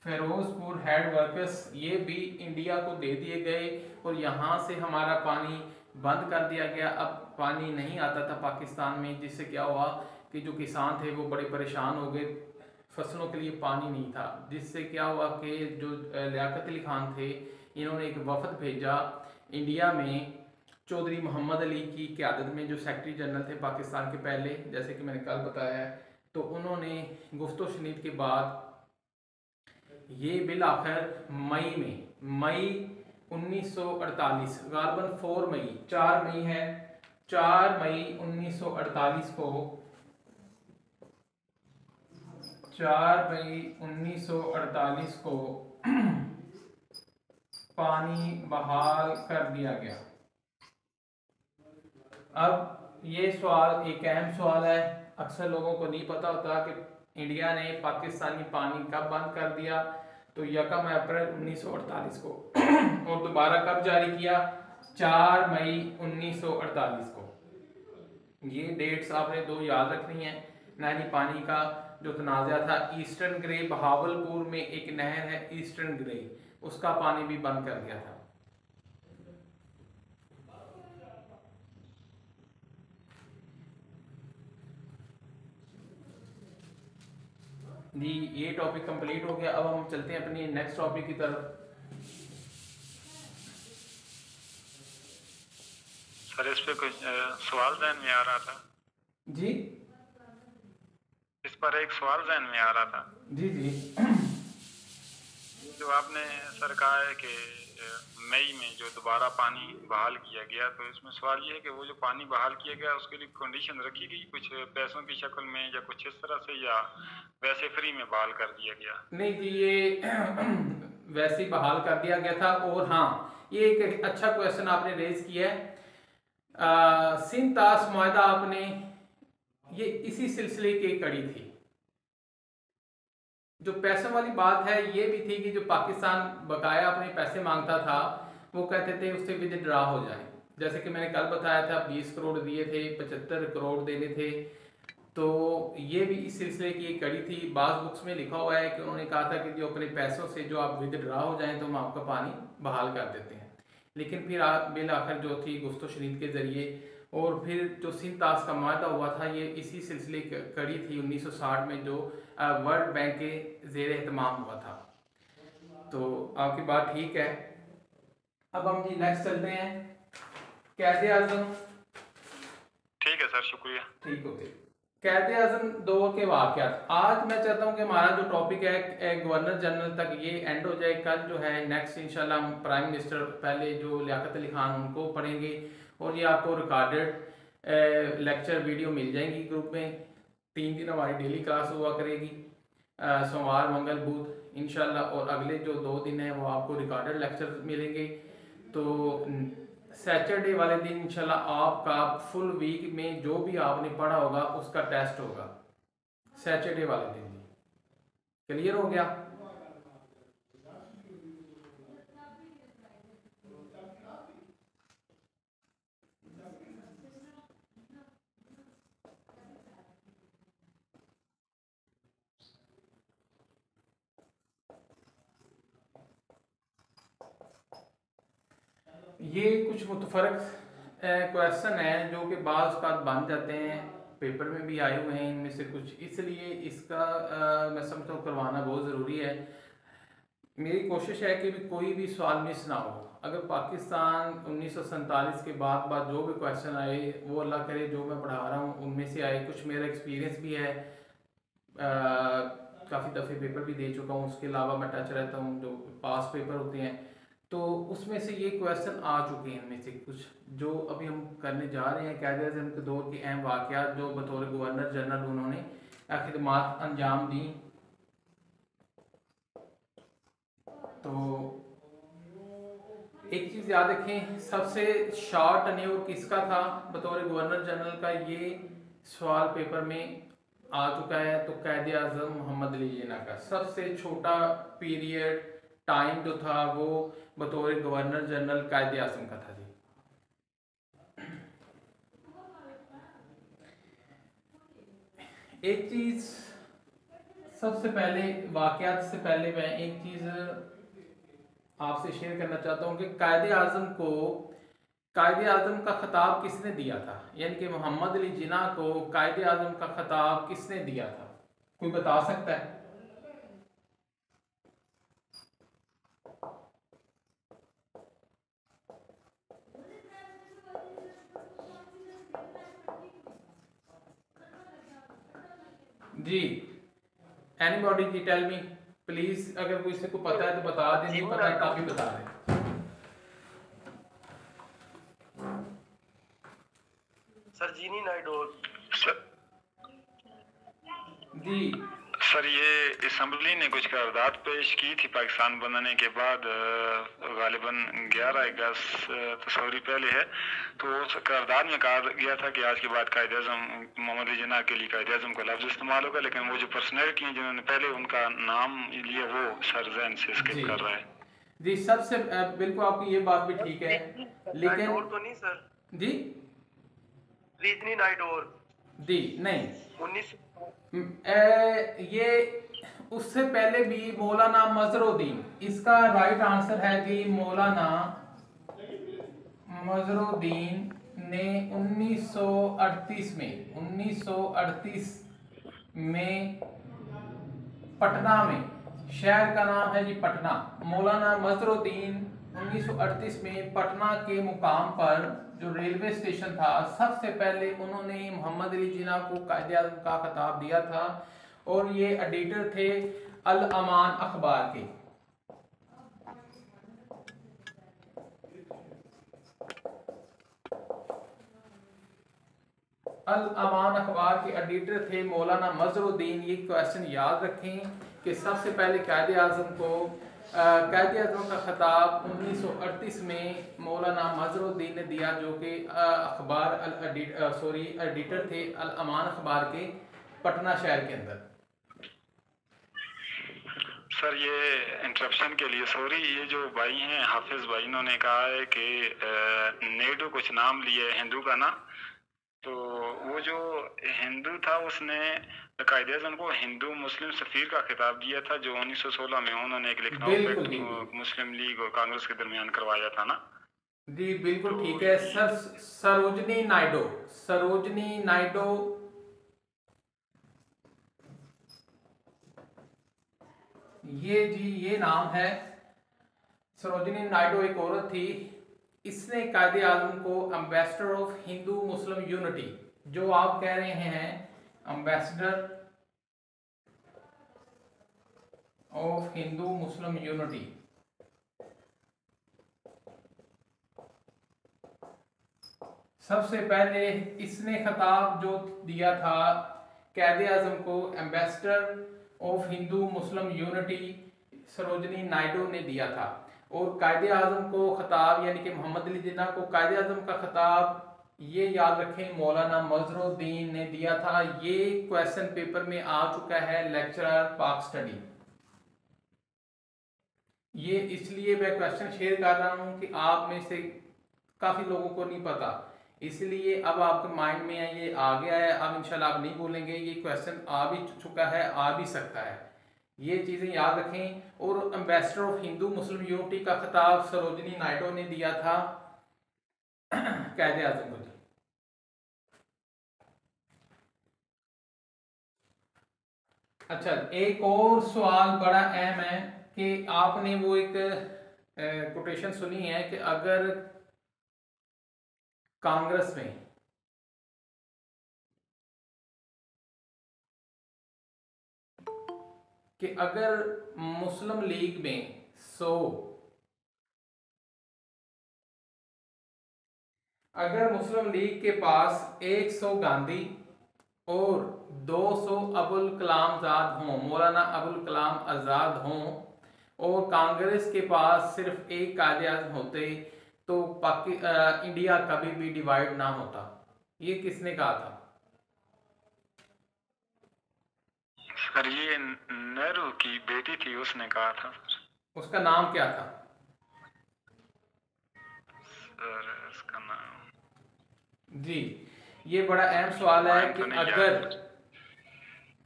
फिरोजपुर हेड वर्कर्स ये भी इंडिया को दे दिए गए और यहाँ से हमारा पानी बंद कर दिया गया। अब पानी नहीं आता था पाकिस्तान में, जिससे क्या हुआ कि जो किसान थे वो बड़े परेशान हो गए, फसलों के लिए पानी नहीं था। जिससे क्या हुआ कि जो लियाकत अली खान थे इन्होंने एक वफद भेजा इंडिया में, चौधरी मोहम्मद अली की क़यादत में, जो सेक्रेटरी जनरल थे पाकिस्तान के पहले, जैसे कि मैंने कल बताया है। तो उन्होंने गुफ्तो शनीद के बाद ये बिल आखिर मई 1948 गालबन 4 मई है, 4 मई 1948 को 4 मई 1948 को पानी बहाल कर दिया गया। अब ये सवाल एक अहम सवाल है, अक्सर लोगों को नहीं पता होता कि इंडिया ने पाकिस्तानी पानी कब बंद कर दिया। तो 1 अप्रैल 1948 को और दोबारा कब जारी किया? 4 मई 1948 को। ये डेट्स आपने दो याद रखनी है। नहरी पानी का जो तनाज़ा था, ईस्टर्न ग्रे बहावलपुर में एक नहर है ईस्टर्न ग्रे, उसका पानी भी बंद कर दिया था। जी ये टॉपिक कंप्लीट हो गया। अब हम चलते हैं अपनी नेक्स्ट टॉपिक की तरफ। सर इस पे कुछ सवाल ज़हन में आ रहा था जी, इस पर एक सवाल ज़हन में आ रहा था। जी जी जो आपने सर कहा है कि मई में जो दोबारा पानी बहाल किया गया, तो इसमें सवाल ये है कि वो जो पानी बहाल किया गया उसके लिए कंडीशन रखी गई कुछ पैसों की शक्ल में या कुछ इस तरह से, या वैसे फ्री में बहाल कर दिया गया? नहीं जी, ये वैसे ही बहाल कर दिया गया था। और हाँ, ये एक अच्छा क्वेश्चन आपने रेज किया है। सिंध ताश मुआहदा आपने, ये इसी सिलसिले की एक कड़ी थी। जो पैसों वाली बात है ये भी थी कि जो पाकिस्तान बकाया अपने पैसे मांगता था, वो कहते थे उससे विदड्रा हो जाए। जैसे कि मैंने कल बताया था 20 करोड़ दिए थे, 75 करोड़ देने थे। तो ये भी इस सिलसिले की एक कड़ी थी। बाज़ बुक्स में लिखा हुआ है कि उन्होंने कहा था कि जो अपने पैसों से जो आप विदड्रा हो जाएं तो हम आपका पानी बहाल कर देते हैं। लेकिन फिर बिल आखिर जो थी गुफ्तो शनीद के ज़रिए, और फिर जो सिंध ताश का मुआहदा हुआ था ये इसी सिलसिले की कड़ी थी 1960 में, जो वर्ल्ड बैंक के ज़ेर एहतमाम हुआ था। तो आपकी बात ठीक है। अब हम जी नेक्स्ट चलते हैं, कैद आज़म। ठीक है सर, शुक्रिया। ठीक हो गए। कैद आज़म दौर के वाक़यात। आज मैं चाहता हूँ कि हमारा जो टॉपिक है गवर्नर जनरल तक ये एंड हो जाए। कल जो है नेक्स्ट इंशाल्लाह हम प्राइम मिनिस्टर पहले जो लियाकत अली खान उनको पढ़ेंगे, और ये आपको रिकॉर्डेड लेक्चर वीडियो मिल जाएंगी ग्रुप में। 3 दिन हमारी डेली क्लास हुआ करेगी, सोमवार मंगल बुध इंशाल्लाह, और अगले जो 2 दिन है वो आपको रिकॉर्डेड लेक्चर मिलेंगे। तो सैटरडे वाले दिन इंशाल्लाह आपका फुल वीक में जो भी आपने पढ़ा होगा उसका टेस्ट होगा सैटरडे वाले दिन। क्लियर हो गया? ये कुछ मुतफरक क्वेश्चन है जो कि बाज़ बात बन जाते हैं, पेपर में भी आए हुए हैं इनमें से कुछ, इसलिए इसका मैं समझता हूँ करवाना बहुत ज़रूरी है। मेरी कोशिश है कि भी कोई भी सवाल मिस ना हो। अगर पाकिस्तान 1947 के बाद जो भी क्वेश्चन आए वो अल्लाह करे जो मैं पढ़ा रहा हूँ उनमें से आए। कुछ मेरा एक्सपीरियंस भी है, काफ़ी दफ़े पेपर भी दे चुका हूँ, उसके अलावा मैं टच रहता हूँ जो पास पेपर होते हैं, तो उसमें से ये क्वेश्चन आ चुके हैं। इनमें से कुछ जो अभी हम करने जा रहे हैं, कैद आज़म के दौर के अहम वाक़यात जो बतौर गवर्नर जनरल उन्होंने खिदमात अंजाम दी। तो एक चीज़ याद रखें, सबसे शॉर्ट टेन्योर किसका था बतौर गवर्नर जनरल का, ये सवाल पेपर में आ चुका है। तो कैद आज़म मोहम्मद अली जिन्ना का सबसे छोटा पीरियड टाइम जो था वो बतौर गवर्नर जनरल कैद आज़म का था जी। एक चीज़ सबसे पहले, वाक़यात से पहले मैं एक चीज़ आपसे शेयर करना चाहता हूँ कि कायदे आज़म का खिताब किसने दिया था, यानी कि मोहम्मद अली जिन्ना को कायदे आज़म का खिताब किसने दिया था? कोई बता सकता है? जी, एनीबॉडी जी टेल मी प्लीज। अगर कोई से को पता है तो बता दें, नहीं पता है तो भी बता दें। सर जीनी नाइडोर जी सर, ये असम्बली ने कुछ करारदाद पेश की थी पाकिस्तान बनने के बाद, गालिबन 11 अगस्त तस्वीर पहले है। तो उस करारदाद में कहा गया था कि आज के बाद कायदे आज़म मोहम्मद अली जिन्ना के लिए कायदे आज़म का लफ्ज़ इस्तेमाल होगा, लेकिन वो जो पर्सनैलिटी हैं जिन्होंने पहले उनका नाम लिया वो सर जहन से स्किप कर रहा है। जी, सबसे बिल्कुल आपकी ये बात भी ठीक है, लेकिन तो नहीं सर जी रीजनी नाइडोर जी नहीं, 19 ये उससे पहले भी मौलाना मजरुद्दीन, इसका राइट आंसर है जी मौलाना मजरुद्दीन ने 1938 में पटना में, शहर का नाम है जी पटना, मौलाना मजरुद्दीन 1938 में पटना के मुकाम पर जो रेलवे स्टेशन था सबसे पहले उन्होंने मोहम्मद अली जिन्ना को कायदे आज़म का खिताब दिया था, और ये एडिटर थे अल अमान अखबार के। अल अमान अखबार के एडिटर थे मौलाना मजरुद्दीन। ये क्वेश्चन याद रखें कि सबसे पहले कायदे आज़म को कायदे आज़म का खिताब 1938 में मौलाना मजरुद्दीन ने दिया, जो कि अखबार एडिटर थे अल अमान अखबार के पटना शहर के अंदर। सर ये इंटरप्शन के लिए सॉरी, ये जो भाई हैं हाफिज भाई, इन्होंने कहा है कि नेडो कुछ नाम लिए हिंदू का ना, तो वो जो हिंदू था उसने कायदे आज़म को हिंदू मुस्लिम सफीर का खिताब दिया था, जो 1916 में उन्होंने एक लखनऊ पैक्ट मुस्लिम लीग और कांग्रेस के दरमियान करवाया था ना। जी बिल्कुल ठीक है सर। सरोजनी नायडू ये नाम है। सरोजनी नायडू एक औरत थी। इसने कायदे आज़म को ambassador of Hindu Muslim unity, जो आप कह रहे हैं ambassador of Hindu Muslim unity, सबसे पहले इसने खिताब जो दिया था कायदे आज़म को ambassador of Hindu Muslim unity Sarojini Naidu ने दिया था। और कायदे आज़म को खिताब यानी कि मोहम्मद अली जिन्ना को कायदे आज़म का खिताब ये याद रखें मौलाना मजरुद्दीन ने दिया था। ये क्वेश्चन पेपर में आ चुका है लेक्चरर पाक स्टडी। ये इसलिए मैं क्वेश्चन शेयर कर रहा हूं कि आप में से काफ़ी लोगों को नहीं पता, इसलिए अब आपके माइंड में है, ये आ गया है, अब इंशाल्लाह आप नहीं भूलेंगे। ये क्वेश्चन आ भी चुका है, आ भी सकता है, ये चीज़ें याद रखें। और ambassador of Hindu Muslim unity का खिताब सरोजनी नायडू ने दिया था कायदे आज़म को। अच्छा, एक और सवाल बड़ा अहम है कि आपने वो एक कोटेशन सुनी है कि अगर कांग्रेस में अगर मुस्लिम लीग में 100 अगर मुस्लिम लीग के पास 100 गांधी और 200 अबुल कलाम आज़ाद हों, मौलाना अबुल कलाम आज़ाद हों, और कांग्रेस के पास सिर्फ एक कायदे आज़म होते, तो इंडिया कभी भी डिवाइड ना होता। ये किसने कहा था? सर ये नेहरू की बेटी थी, उसने कहा था। उसका नाम क्या था? सर उसका नाम, जी ये बड़ा अहम सवाल है कि अगर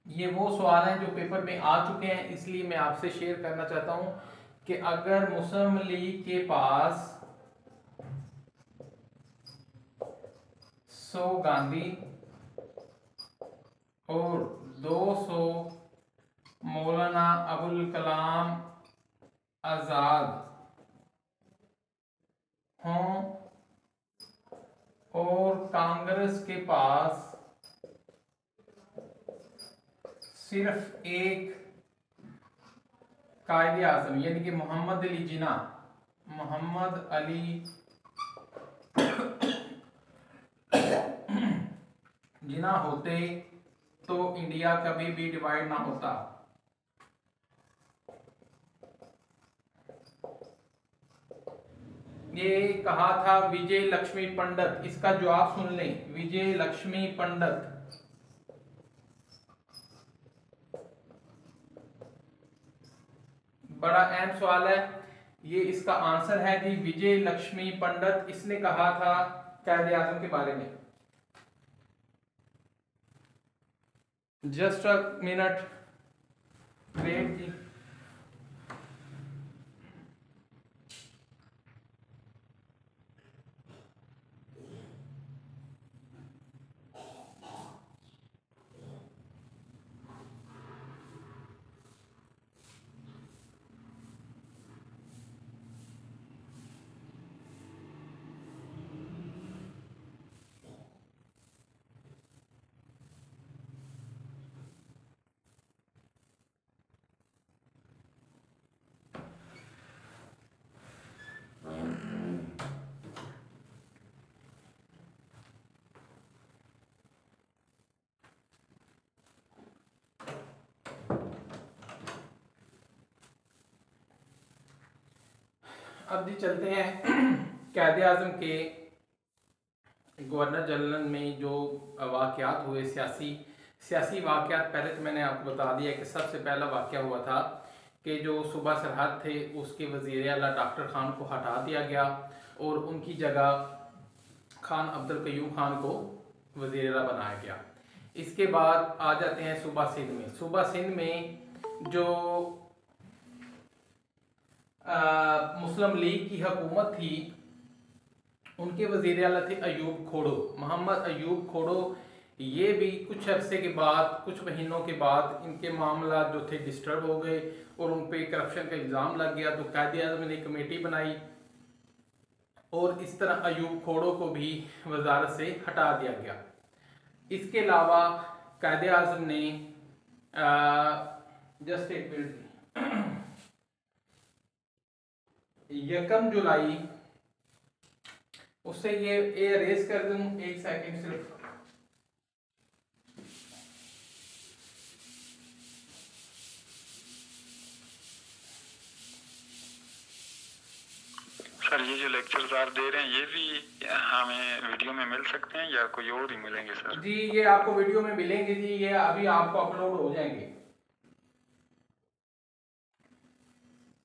ये वो सवाल हैं जो पेपर में आ चुके हैं, इसलिए मैं आपसे शेयर करना चाहता हूं कि अगर मुस्लिम लीग के पास 100 गांधी और 200 मौलाना अबुल कलाम आज़ाद हों और कांग्रेस के पास सिर्फ एक कायदे आज़म यानी कि मोहम्मद अली जिन्ना होते, तो इंडिया कभी भी डिवाइड ना होता। ये कहा था विजय लक्ष्मी पंडित। इसका जवाब सुन लें, विजय लक्ष्मी पंडित। बड़ा अहम सवाल है ये, इसका आंसर है जी विजय लक्ष्मी पंडित। इसने कहा था कायदे आज़म के बारे में। जस्ट अ मिनट वेट जी। अब जी चलते हैं कायदे आज़म के गवर्नर जनरल में जो वाक़यात हुए सियासी वाक़यात। पहले तो मैंने आपको बता दिया कि सबसे पहला वाक़या हुआ था कि जो सूबा सरहद थे उसके वज़ीर आला डॉक्टर ख़ान को हटा दिया गया और उनकी जगह खान अब्दुल क़य्यूम खान को वज़ीर आला बनाया गया। इसके बाद आ जाते हैं सूबा सिंध में। सूबा सिंध में जो मुस्लिम लीग की हुकूमत थी उनके वज़ीर आला थे अयूब खोड़ो, मोहम्मद अयूब खोड़ो। ये भी कुछ अरसे के बाद, कुछ महीनों के बाद इनके मामला जो थे डिस्टर्ब हो गए और उन पर करप्शन का इल्ज़ाम लग गया। तो कायदे आज़म ने कमेटी बनाई और इस तरह अयूब खोड़ो को भी वजारत से हटा दिया गया। इसके अलावा कायदे आज़म ने जस्ट एक मिनट 1 जुलाई उससे ये अरेज कर दूं, 1 सेकंड सिर्फ। सर ये जो लेक्चर्स आप दे रहे हैं ये भी हमें वीडियो में मिल सकते हैं या कोई और ही मिलेंगे सर? जी ये आपको वीडियो में मिलेंगे जी, ये अभी आपको अपलोड हो जाएंगे।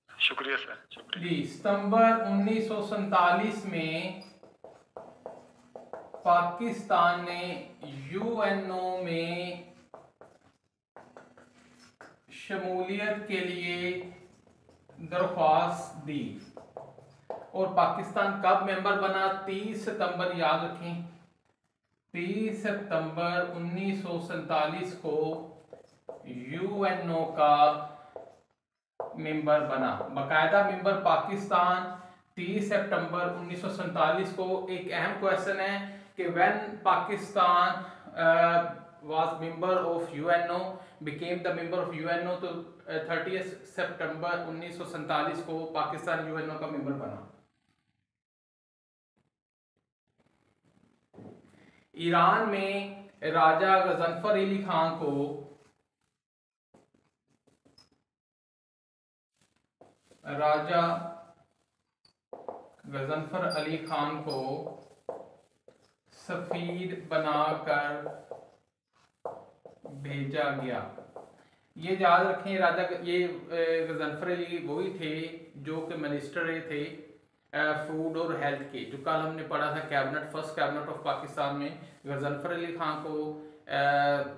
शुक्रिया सर, शुक्रिया जी। सितंबर 1947 में पाकिस्तान ने यूएनओ में शमूलियत के लिए दरख्वास्त दी और पाकिस्तान कब मेंबर बना? 30 सितंबर, याद रखें 30 सितंबर 1947 को यूएनओ का मेंबर बना, बाकायदा मेंबर पाकिस्तान 30 सितंबर 1947 को। एक अहम क्वेश्चन है कि when Pakistan was member of UNO, became the member of UNO, तो 30 सितंबर 1947 को पाकिस्तान यूएनओ का मेंबर बना। ईरान में राजा गजनफर अली खान को सफीर बनाकर भेजा गया। ये याद रखें, गजनफर अली वही थे जो कि मिनिस्टर थे फूड और हेल्थ के, जो कल हमने पढ़ा था फर्स्ट कैबिनेट ऑफ पाकिस्तान में गजनफर अली खान को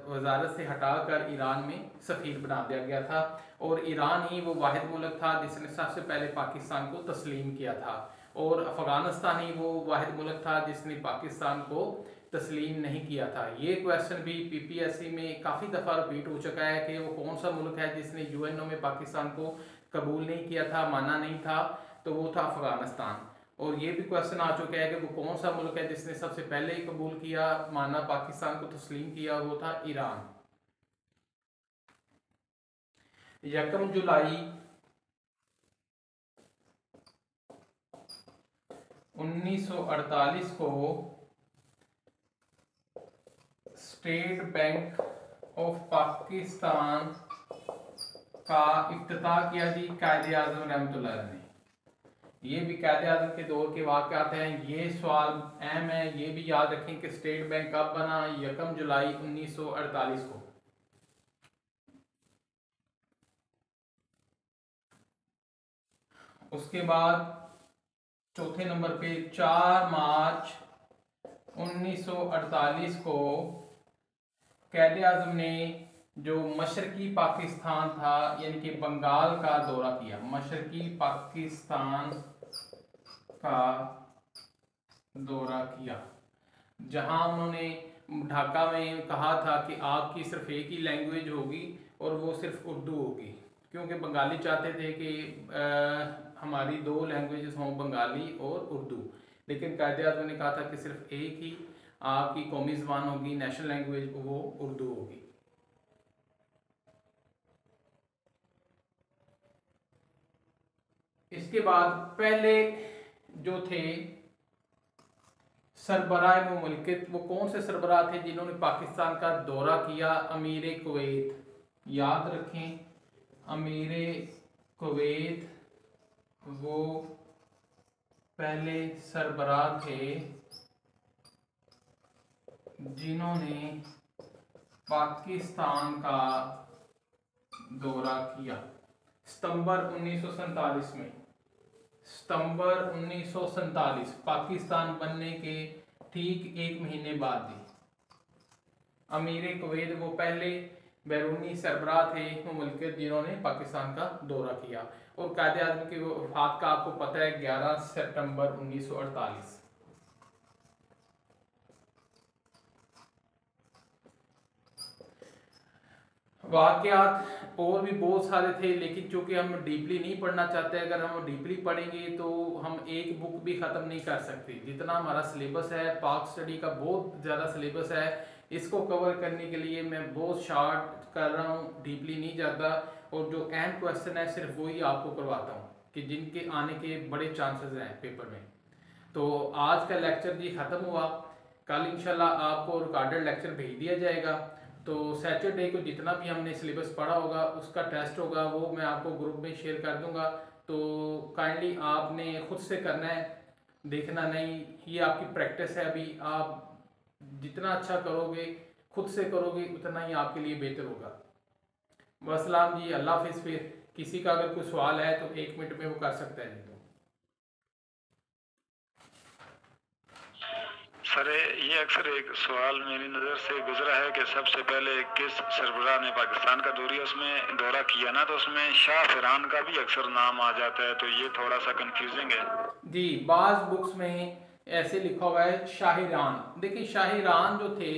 वजारत से हटाकर ईरान में सफीर बना दिया गया था। और ईरान ही वो वाहिद मुल्क था जिसने सबसे पहले पाकिस्तान को तस्लीम किया था और अफगानिस्तान ही वो वाहिद मुल्क था जिसने पाकिस्तान को तस्लीम नहीं किया था। ये क्वेश्चन भी पीपीएससी में काफ़ी दफ़ा रिपीट हो चुका है कि वो कौन सा मुल्क है जिसने यूएनओ में पाकिस्तान को कबूल नहीं किया था, माना नहीं था, तो वो था अफगानिस्तान। और ये भी क्वेश्चन आ चुका है कि वो कौन सा मुल्क है जिसने सबसे पहले ही कबूल किया, माना, पाकिस्तान को तस्लीम किया, वो था ईरान। 1 जुलाई 1948 को स्टेट बैंक ऑफ पाकिस्तान का इफ्तिताह किया जी कायदे आज़म रहमतुल्लाह अलैह ने। ये भी कायदे आज़म के दौर के वाक़यात हैं। ये सवाल अहम है, ये भी याद रखें कि स्टेट बैंक कब बना? 1 जुलाई 1948 को। उसके बाद चौथे नंबर पे 4 मार्च 1948 को कायदे आज़म ने जो मशरकी पाकिस्तान था यानी कि बंगाल का दौरा किया। मशरकी पाकिस्तान का दौरा किया जहां उन्होंने ढाका में कहा था कि आपकी सिर्फ एक ही लैंग्वेज होगी और वो सिर्फ उर्दू होगी, क्योंकि बंगाली चाहते थे कि हमारी 2 लैंग्वेजेस हों, बंगाली और उर्दू। लेकिन कायदे आज़म ने कहा था कि सिर्फ एक ही आपकी कौमी ज़बान होगी, नेशनल लैंग्वेज, वो उर्दू होगी। इसके बाद पहले जो थे सरबराह मुमलिकत, वो कौन से सरबराह थे जिन्होंने पाकिस्तान का दौरा किया? अमीर कुवैत, याद रखें, अमीर कुवैत वो पहले सरबराह थे जिन्होंने पाकिस्तान का दौरा किया सितंबर 1947 में। सितंबर 1947 पाकिस्तान बनने के ठीक एक महीने बाद ही अमीर कुवैत वो पहले बैरूनी सरबराह थे मुमलिकत जिन्होंने पाकिस्तान का दौरा किया। और कायदे आज़म की वफात का आपको पता है 11 सितंबर 1948। वाक़यात और भी बहुत सारे थे, लेकिन चूंकि हम डीपली नहीं पढ़ना चाहते, अगर हम डीपली पढ़ेंगे तो हम एक बुक भी ख़त्म नहीं कर सकते। जितना हमारा सिलेबस है, पाक स्टडी का बहुत ज़्यादा सिलेबस है, इसको कवर करने के लिए मैं बहुत शार्ट कर रहा हूँ, डीपली नहीं जाता। और जो अहम क्वेश्चन है सिर्फ वही आपको करवाता हूँ कि जिनके आने के बड़े चांसेस हैं पेपर में। तो आज का लेक्चर जी ख़त्म हुआ। कल इंशाल्लाह आपको रिकॉर्डेड लेक्चर भेज दिया जाएगा। तो सैटरडे को जितना भी हमने सिलेबस पढ़ा होगा उसका टेस्ट होगा, वो मैं आपको ग्रुप में शेयर कर दूंगा। तो काइंडली आपने खुद से करना है, देखना नहीं। ये आपकी प्रैक्टिस है, अभी आप जितना अच्छा करोगे, खुद से करोगे, उतना ही आपके लिए बेहतर होगा। वसलाम जी, अल्लाह हाफिज़। फिर किसी का अगर कोई सवाल है तो 1 मिनट में वो कर सकता है। सर ये अक्सर एक सवाल मेरी नज़र से गुजरा है कि सबसे पहले किस सरबराह ने पाकिस्तान का उसमें दौरा किया ना, तो उसमें शाह फरान का भी अक्सर नाम आ जाता है, तो ये थोड़ा सा कंफ्यूजिंग है जी। बाज़ बुक्स में ऐसे लिखा हुआ है शाह ईरान। देखिए शाह ईरान जो थे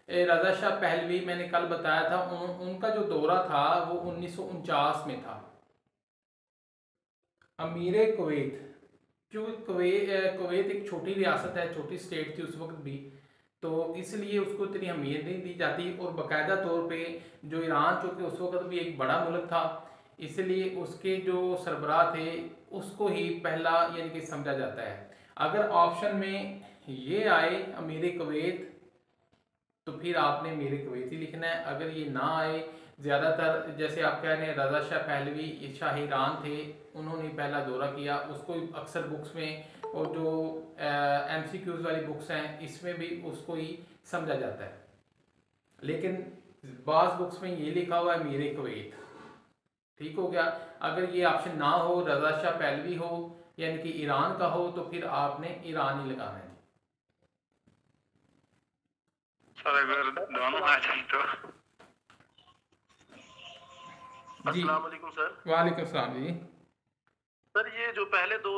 रज़ा शाह पहलवी, मैंने कल बताया था, उनका जो दौरा था वो 1949 में था। अमीर कुवैत, क्योंकि कुवैत एक छोटी रियासत है, छोटी स्टेट थी उस वक्त भी, तो इसलिए उसको इतनी अहमियत नहीं दी जाती। और बाकायदा तौर पे जो ईरान, चूँकि उस वक्त भी एक बड़ा मुल्क था, इसलिए उसके जो सरबराह थे उसको ही पहला यानी कि समझा जाता है। अगर ऑप्शन में ये आए अमीर कुवैत तो फिर आपने अमीर कुवैत ही लिखना है। अगर ये ना आए, ज़्यादातर जैसे आप कह रहे हैं रज़ा शाह पहलवी ये शाह ईरान थे, उन्होंने पहला दौरा किया, उसको अक्सर बुक्स में और जो MCQs वाली बुक्स हैं इसमें भी उसको ही समझा जाता है। लेकिन बाज़ बुक्स में ये लिखा हुआ है अमीर कुवैत। ठीक हो गया। अगर ये ऑप्शन ना हो, रज़ा शाह पहलवी हो यानी कि ईरान का हो, तो फिर आपने ईरान ही लगाना है। सर अगर दोनों आ जाए तो। अस्सलाम वालेकुम सर। वालेकुम सलाम जी। सर ये जो पहले 2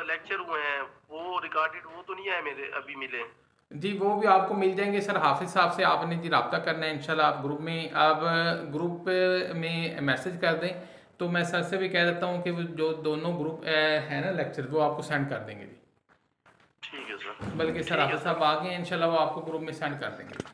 लेक्चर हुए हैं वो रिकॉर्डेड वो तो नहीं है मेरे अभी मिले? जी वो भी आपको मिल जाएंगे सर। हाफिज़ साहब से आपने जी रब्ता करना है इंशाल्लाह। आप ग्रुप में मैसेज कर दें तो मैं सर से भी कह देता हूँ कि वो जो दोनों ग्रुप है ना लेक्चर, वो आपको सेंड कर देंगे जी। ठीक है सर। बल्कि सर हाफिज़ साहब आ गए इंशाल्लाह, वो आपको ग्रुप में सेंड कर देंगे।